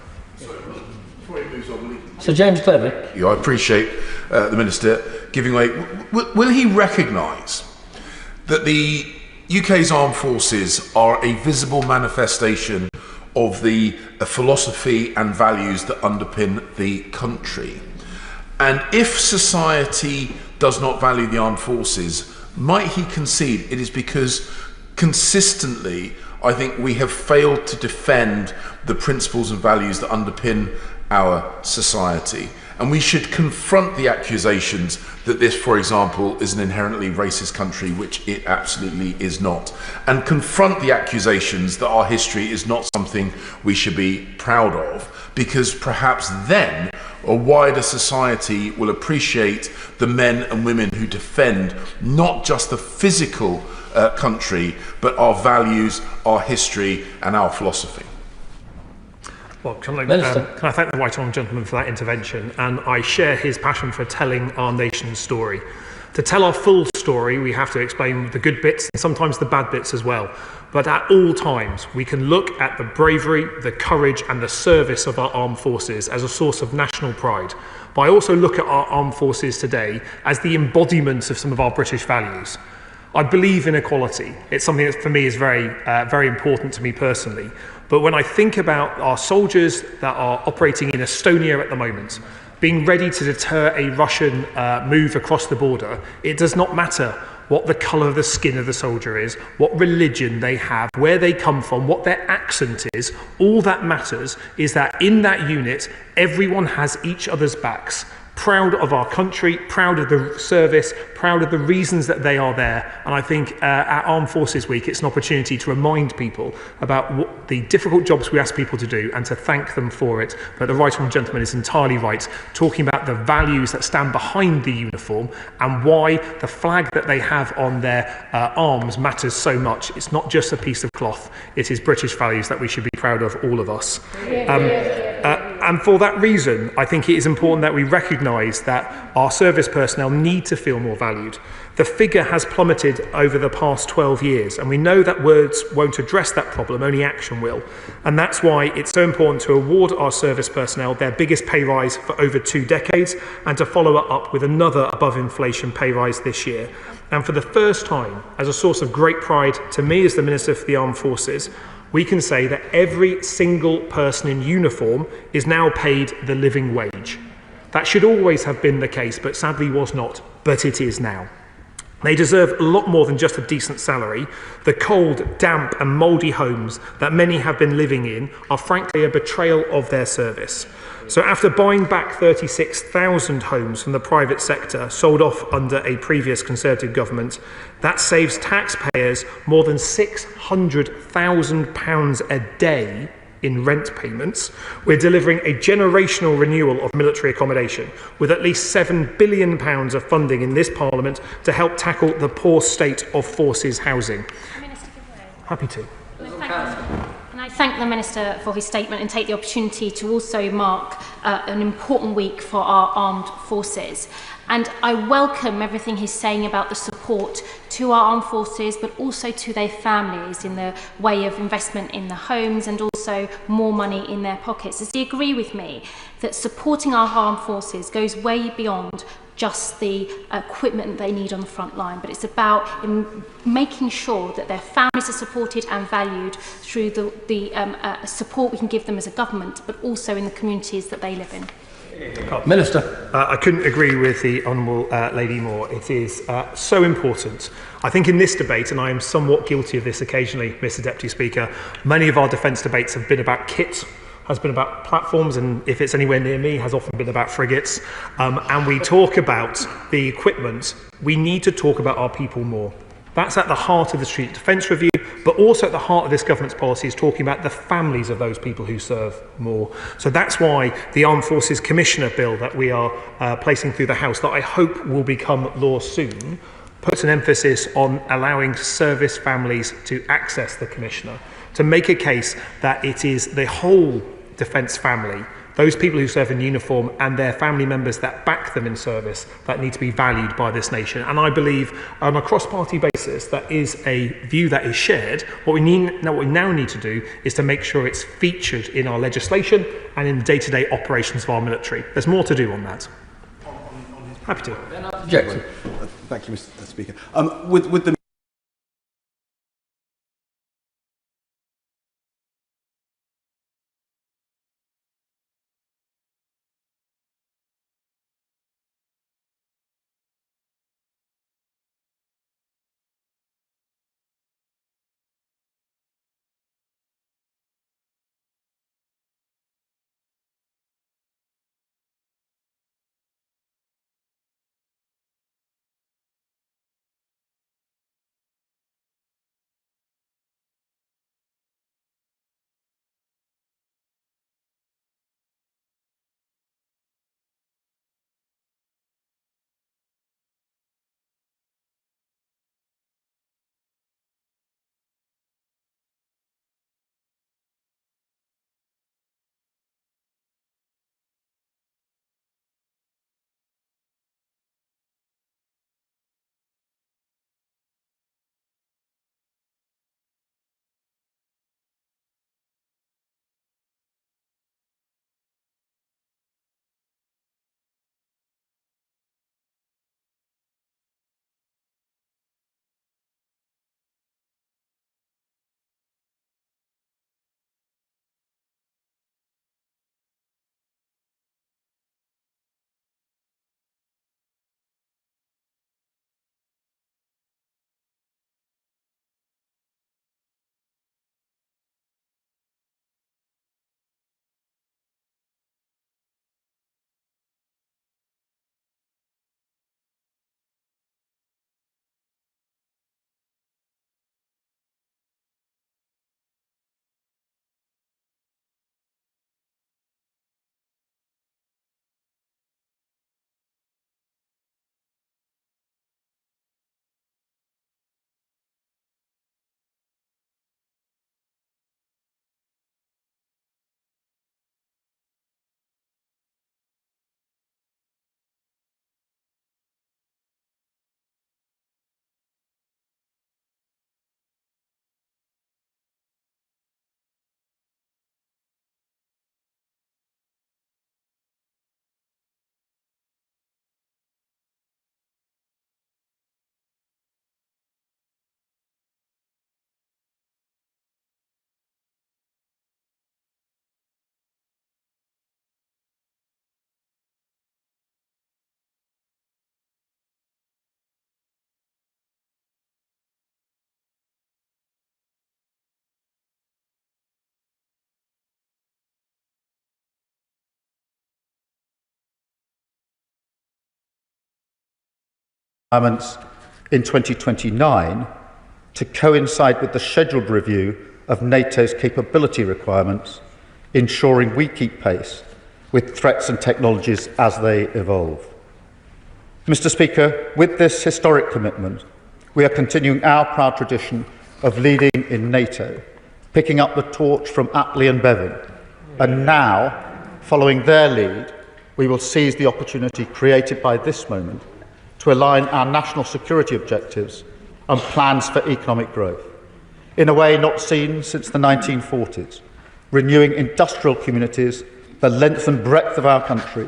[SPEAKER 8] Sir James Cleverly.
[SPEAKER 13] Yeah, I appreciate the Minister giving way. Will he recognise that the UK's armed forces are a visible manifestation of the philosophy and values that underpin the country? And if society does not value the armed forces, might he concede it is because consistently, I think, we have failed to defend the principles and values that underpin our society? And we should confront the accusations that this, for example, is an inherently racist country, which it absolutely is not. And confront the accusations that our history is not something we should be proud of, because perhaps then a wider society will appreciate the men and women who defend not just the physical country, but our values, our history, and our philosophy.
[SPEAKER 23] Well, can I thank the Right Honourable Gentleman for that intervention, and I share his passion for telling our nation's story. To tell our full story, we have to explain the good bits and sometimes the bad bits as well. But at all times, we can look at the bravery, the courage and the service of our armed forces as a source of national pride. But I also look at our armed forces today as the embodiment of some of our British values. I believe in equality. It's something that for me is very important to me personally. But when I think about our soldiers that are operating in Estonia at the moment, being ready to deter a Russian move across the border, it does not matter what the colour of the skin of the soldier is, what religion they have, where they come from, what their accent is. All that matters is that in that unit, everyone has each other's backs. Proud of our country, proud of the service, proud of the reasons that they are there. And I think at Armed Forces Week, it's an opportunity to remind people about what the difficult jobs we ask people to do and to thank them for it. But the right honourable gentleman is entirely right, talking about the values that stand behind the uniform and why the flag that they have on their arms matters so much. It's not just a piece of cloth, it is British values that we should be proud of, all of us. And for that reason, I think it is important that we recognise that our service personnel need to feel more valued. The figure has plummeted over the past 12 years, and we know that words won't address that problem, only action will. And that's why it's so important to award our service personnel their biggest pay rise for over 2 decades, and to follow it up with another above-inflation pay rise this year. And for the first time, as a source of great pride to me as the Minister for the Armed Forces, we can say that every single person in uniform is now paid the living wage. That should always have been the case, but sadly was not, but it is now. They deserve a lot more than just a decent salary. The cold, damp and mouldy homes that many have been living in are frankly a betrayal of their service. So after buying back 36,000 homes from the private sector sold off under a previous Conservative government, that saves taxpayers more than £600,000 a day in rent payments. We're delivering a generational renewal of military accommodation with at least £7 billion of funding in this Parliament to help tackle the poor state of forces housing. Happy to.
[SPEAKER 14] And I thank the Minister for his statement and take the opportunity to also mark an important week for our armed forces. And I welcome everything he's saying about the support to our armed forces, but also to their families in the way of investment in the homes and also more money in their pockets. Does he agree with me that supporting our armed forces goes way beyond just the equipment they need on the front line, but it's about making sure that their families are supported and valued through the support we can give them as a government, but also in the communities that they live in?
[SPEAKER 23] Minister. I couldn't agree with the Honourable Lady more. It is so important. I think in this debate, and I am somewhat guilty of this occasionally, Mr Deputy Speaker, many of our defence debates have been about kit, has been about platforms, and if it's anywhere near me, has often been about frigates. And we talk about the equipment. We need to talk about our people more. That's at the heart of the Strategic Defence Review, but also at the heart of this government's policy is talking about the families of those people who serve more. So that's why the Armed Forces Commissioner Bill that we are placing through the House, that I hope will become law soon, puts an emphasis on allowing service families to access the Commissioner, to make a case that it is the whole defence family, those people who serve in uniform and their family members that back them in service, that need to be valued by this nation. And I believe on a cross-party basis that is a view that is shared. What we now need to do is to make sure it's featured in our legislation and in the day-to-day operations of our military. There's more to do on that. Happy to.
[SPEAKER 15] Objection. Thank you, Mr. Speaker. With the
[SPEAKER 1] requirements in 2029 to coincide with the scheduled review of NATO's capability requirements, ensuring we keep pace with threats and technologies as they evolve. Mr. Speaker, with this historic commitment, we are continuing our proud tradition of leading in NATO, picking up the torch from Attlee and Bevan, and now, following their lead, we will seize the opportunity created by this moment to align our national security objectives and plans for economic growth, in a way not seen since the 1940s, renewing industrial communities the length and breadth of our country,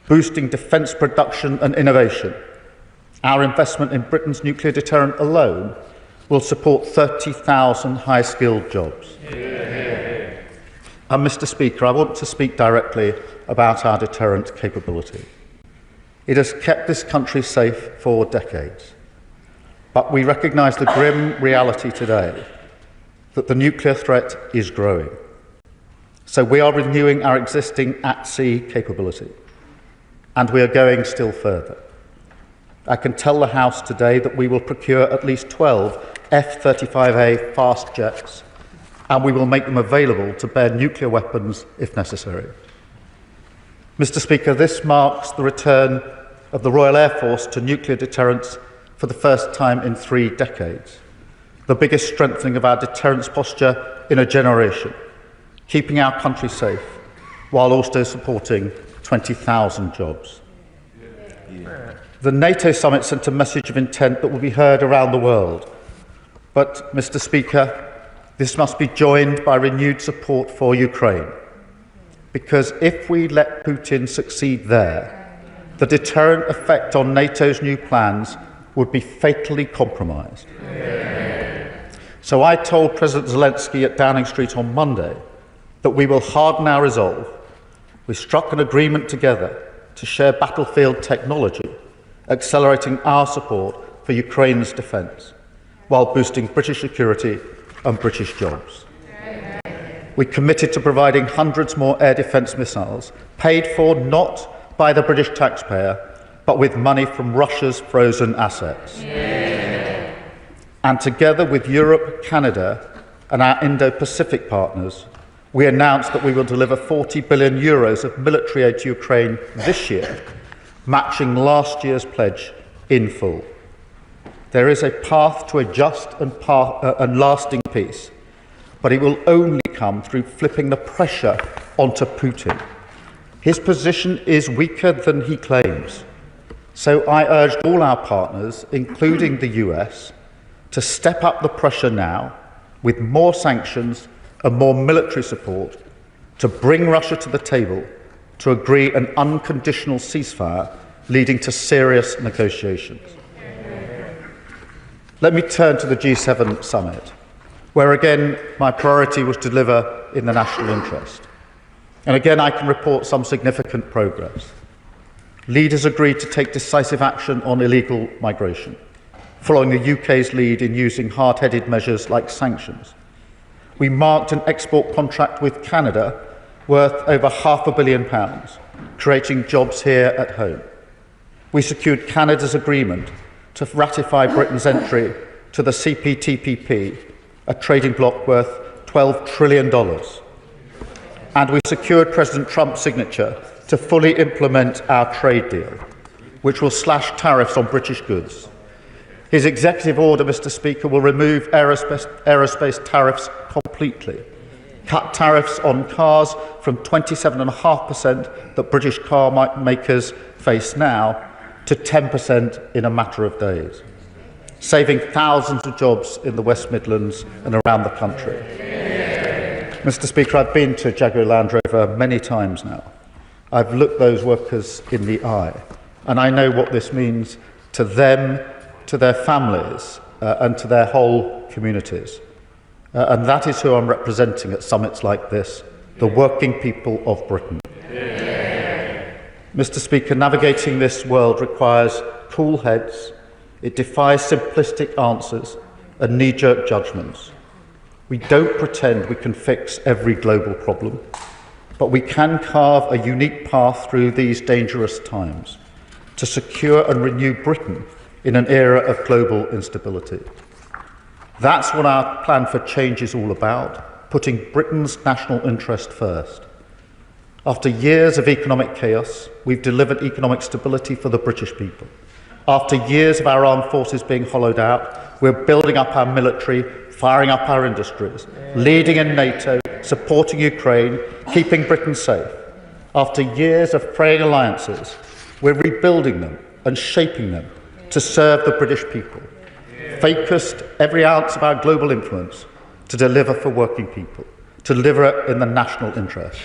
[SPEAKER 1] boosting defence production and innovation. Our investment in Britain's nuclear deterrent alone will support 30,000 high-skilled jobs. And Mr. Speaker, I want to speak directly about our deterrent capability. It has kept this country safe for decades. But we recognise the grim reality today that the nuclear threat is growing. So we are renewing our existing at-sea capability, and we are going still further. I can tell the House today that we will procure at least 12 F-35A fast jets, and we will make them available to bear nuclear weapons if necessary. Mr. Speaker, this marks the return of the Royal Air Force to nuclear deterrence for the first time in 3 decades, the biggest strengthening of our deterrence posture in a generation, keeping our country safe while also supporting 20,000 jobs. The NATO summit sent a message of intent that will be heard around the world. But, Mr. Speaker, this must be joined by renewed support for Ukraine. Because if we let Putin succeed there, the deterrent effect on NATO's new plans would be fatally compromised. So I told President Zelensky at Downing Street on Monday that we will harden our resolve. We struck an agreement together to share battlefield technology, accelerating our support for Ukraine's defence, while boosting British security and British jobs. We committed to providing hundreds more air defence missiles, paid for not by the British taxpayer, but with money from Russia's frozen assets. And together with Europe, Canada and our Indo-Pacific partners, we announced that we will deliver €40 billion of military aid to Ukraine this year, matching last year's pledge in full. There is a path to a just and lasting peace, but it will only come through flipping the pressure onto Putin. His position is weaker than he claims. So I urged all our partners, including the US, to step up the pressure now with more sanctions and more military support to bring Russia to the table to agree an unconditional ceasefire leading to serious negotiations. Let me turn to the G7 summit, where again my priority was to deliver in the national interest. And again I can report some significant progress. Leaders agreed to take decisive action on illegal migration, following the UK's lead in using hard-headed measures like sanctions. We marked an export contract with Canada worth over £500 million, creating jobs here at home. We secured Canada's agreement to ratify Britain's entry to the CPTPP, a trading bloc worth $12 trillion. And we secured President Trump's signature to fully implement our trade deal, which will slash tariffs on British goods. His executive order, Mr. Speaker, will remove aerospace tariffs completely, cut tariffs on cars from 27.5% that British car makers face now to 10% in a matter of days, saving thousands of jobs in the West Midlands and around the country. Mr. Speaker, I've been to Jaguar Land Rover many times now. I've looked those workers in the eye, and I know what this means to them, to their families, and to their whole communities. And that is who I'm representing at summits like this, the working people of Britain. Mr. Speaker, navigating this world requires cool heads. It defies simplistic answers and knee-jerk judgments. We don't pretend we can fix every global problem, but we can carve a unique path through these dangerous times to secure and renew Britain in an era of global instability. That's what our plan for change is all about, putting Britain's national interest first. After years of economic chaos, we've delivered economic stability for the British people. After years of our armed forces being hollowed out, we're building up our military, firing up our industries, leading in NATO, supporting Ukraine, keeping Britain safe. After years of fraying alliances, we're rebuilding them and shaping them to serve the British people. Focused every ounce of our global influence to deliver for working people, to deliver it in the national interest.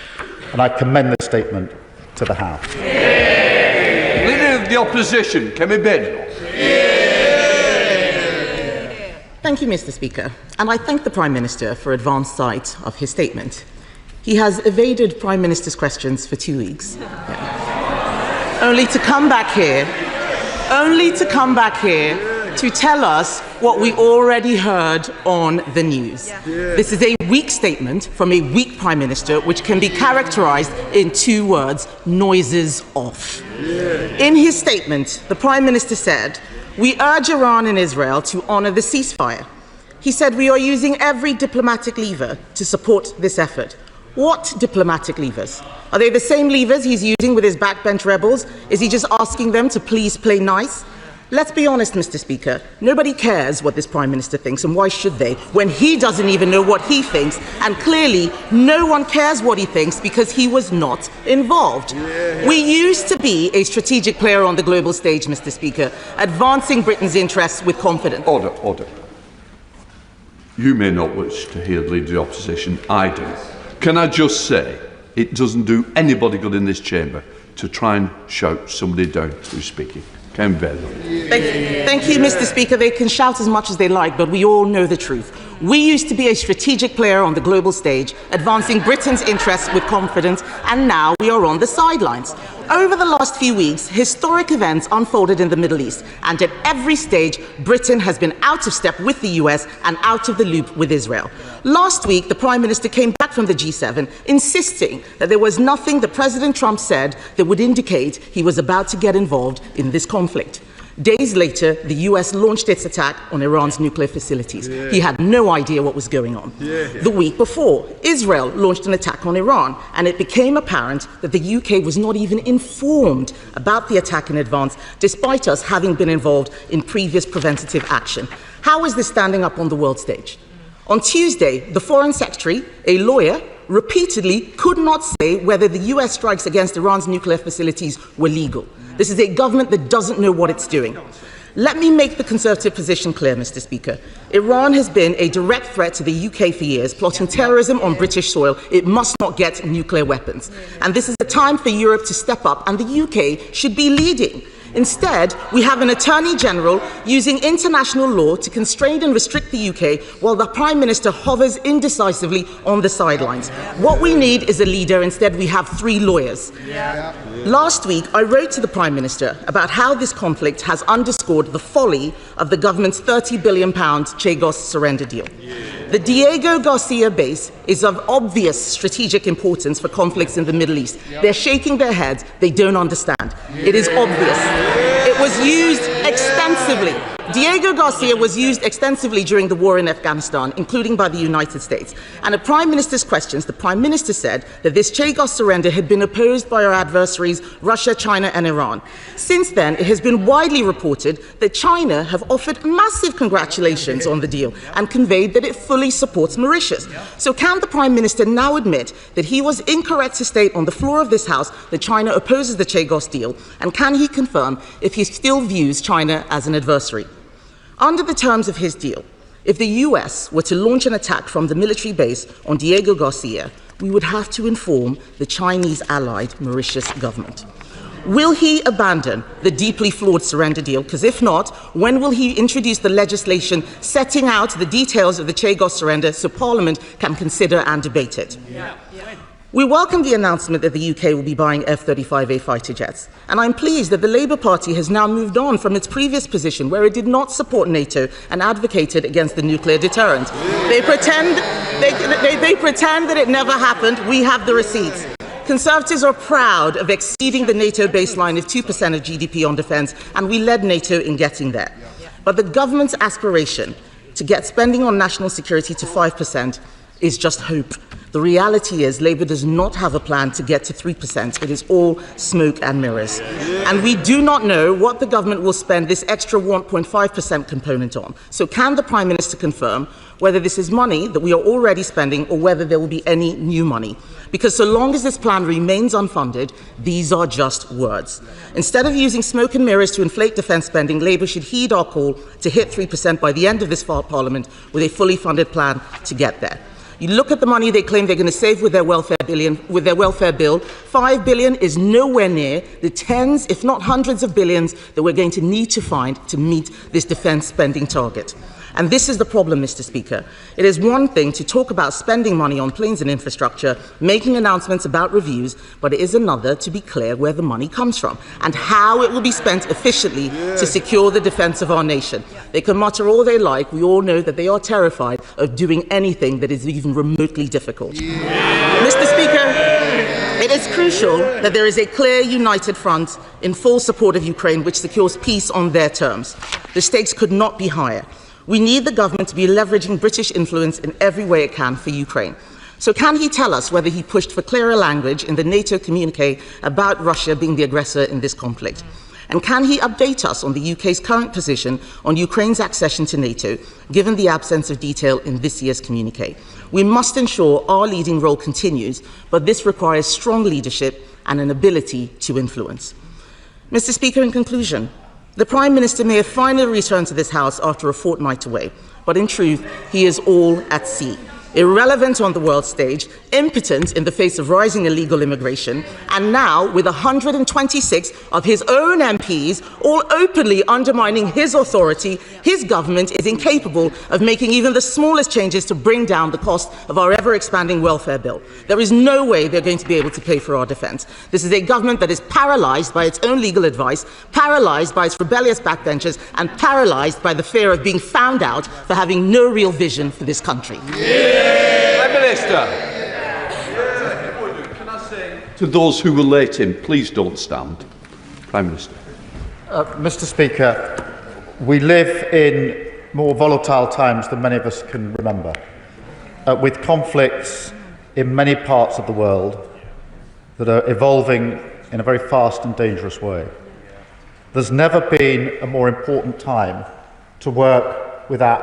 [SPEAKER 1] And I commend this statement to the House.
[SPEAKER 3] Leader of the Opposition, Kemi Badenoch.
[SPEAKER 16] Thank you, Mr. Speaker, and I thank the Prime Minister for advance sight of his statement. He has evaded Prime Minister's questions for 2 weeks, only to come back here to tell us what we already heard on the news. This is a weak statement from a weak Prime Minister, which can be characterised in 2 words: noises off. In his statement, the Prime Minister said, "We urge Iran and Israel to honour the ceasefire." He said, "We are using every diplomatic lever to support this effort." What diplomatic levers? Are they the same levers he's using with his backbench rebels? Is he just asking them to please play nice? Let's be honest, Mr. Speaker, nobody cares what this Prime Minister thinks, and why should they, when he doesn't even know what he thinks, and clearly no one cares what he thinks because he was not involved. We used to be a strategic player on the global stage, Mr. Speaker, advancing Britain's interests with confidence.
[SPEAKER 3] Order. You may not wish to hear the Leader of the Opposition, I do. Can I just say, it doesn't do anybody good in this chamber to try and shout somebody down who's speaking. Thank
[SPEAKER 16] you, Mr. Speaker. They can shout as much as they like, but we all know the truth. We used to be a strategic player on the global stage, advancing Britain's interests with confidence, and now we are on the sidelines. Over the last few weeks, historic events unfolded in the Middle East, and at every stage, Britain has been out of step with the US and out of the loop with Israel. Last week, the Prime Minister came back from the G7, insisting that there was nothing that President Trump said that would indicate he was about to get involved in this conflict. Days later, the US launched its attack on Iran's nuclear facilities. He had no idea what was going on. The week before, Israel launched an attack on Iran, and it became apparent that the UK was not even informed about the attack in advance, despite us having been involved in previous preventative action. How is this standing up on the world stage? On Tuesday, the Foreign Secretary, a lawyer, repeatedly could not say whether the US strikes against Iran's nuclear facilities were legal. This is a government that doesn't know what it's doing. Let me make the Conservative position clear, Mr. Speaker. Iran has been a direct threat to the UK for years, plotting terrorism on British soil. It must not get nuclear weapons. And this is a time for Europe to step up, and the UK should be leading. Instead, we have an Attorney General using international law to constrain and restrict the UK while the Prime Minister hovers indecisively on the sidelines. What we need is a leader. Instead, we have 3 lawyers. Last week, I wrote to the Prime Minister about how this conflict has underscored the folly of the government's £30 billion Chagos surrender deal. The Diego Garcia base is of obvious strategic importance for conflicts in the Middle East. They're shaking their heads. They don't understand. It is obvious. It was used extensively. Diego Garcia was used extensively during the war in Afghanistan, including by the United States. And at Prime Minister's questions, the Prime Minister said that this Chagos surrender had been opposed by our adversaries, Russia, China and Iran. Since then, it has been widely reported that China have offered massive congratulations on the deal and conveyed that it fully supports Mauritius. So can the Prime Minister now admit that he was incorrect to state on the floor of this House that China opposes the Chagos deal? And can he confirm if he still views China as an adversary? Under the terms of his deal, if the US were to launch an attack from the military base on Diego Garcia, we would have to inform the Chinese allied Mauritius government. Will he abandon the deeply flawed surrender deal? Because if not, when will he introduce the legislation setting out the details of the Chagos surrender so Parliament can consider and debate it? We welcome the announcement that the UK will be buying F-35A fighter jets, and I'm pleased that the Labour Party has now moved on from its previous position where it did not support NATO and advocated against the nuclear deterrent. They pretend that it never happened. We have the receipts. Conservatives are proud of exceeding the NATO baseline of 2% of GDP on defence, and we led NATO in getting there. But the government's aspiration to get spending on national security to 5% is just hope. The reality is Labour does not have a plan to get to 3%. It is all smoke and mirrors. And we do not know what the government will spend this extra 1.5% component on. So can the Prime Minister confirm whether this is money that we are already spending or whether there will be any new money? Because so long as this plan remains unfunded, these are just words. Instead of using smoke and mirrors to inflate defence spending, Labour should heed our call to hit 3% by the end of this Parliament with a fully funded plan to get there. You look at the money they claim they're going to save with their welfare bill. 5 billion is nowhere near the tens, if not hundreds of billions that we're going to need to find to meet this defence spending target. And this is the problem, Mr. Speaker. It is one thing to talk about spending money on planes and infrastructure, making announcements about reviews, but it is another to be clear where the money comes from and how it will be spent efficiently to secure the defence of our nation. They can mutter all they like. We all know that they are terrified of doing anything that is even remotely difficult. Mr. Speaker, it is crucial that there is a clear, united front in full support of Ukraine which secures peace on their terms. The stakes could not be higher. We need the government to be leveraging British influence in every way it can for Ukraine. So can he tell us whether he pushed for clearer language in the NATO communique about Russia being the aggressor in this conflict? And can he update us on the UK's current position on Ukraine's accession to NATO, given the absence of detail in this year's communique? We must ensure our leading role continues, but this requires strong leadership and an ability to influence. Mr. Speaker, in conclusion, the Prime Minister may have finally returned to this House after a fortnight away, but in truth, he is all at sea. Irrelevant on the world stage, impotent in the face of rising illegal immigration, and now with 126 of his own MPs all openly undermining his authority, his government is incapable of making even the smallest changes to bring down the cost of our ever-expanding welfare bill. There is no way they're going to be able to pay for our defence. This is a government that is paralysed by its own legal advice, paralysed by its rebellious backbenchers, and paralysed by the fear of being found out for having no real vision for this country.
[SPEAKER 3] Prime Minister. Can I say to those who were late in, please don't stand. Prime Minister.
[SPEAKER 1] Mr. Speaker, we live in more volatile times than many of us can remember, with conflicts in many parts of the world that are evolving in a very fast and dangerous way. There's never been a more important time to work with our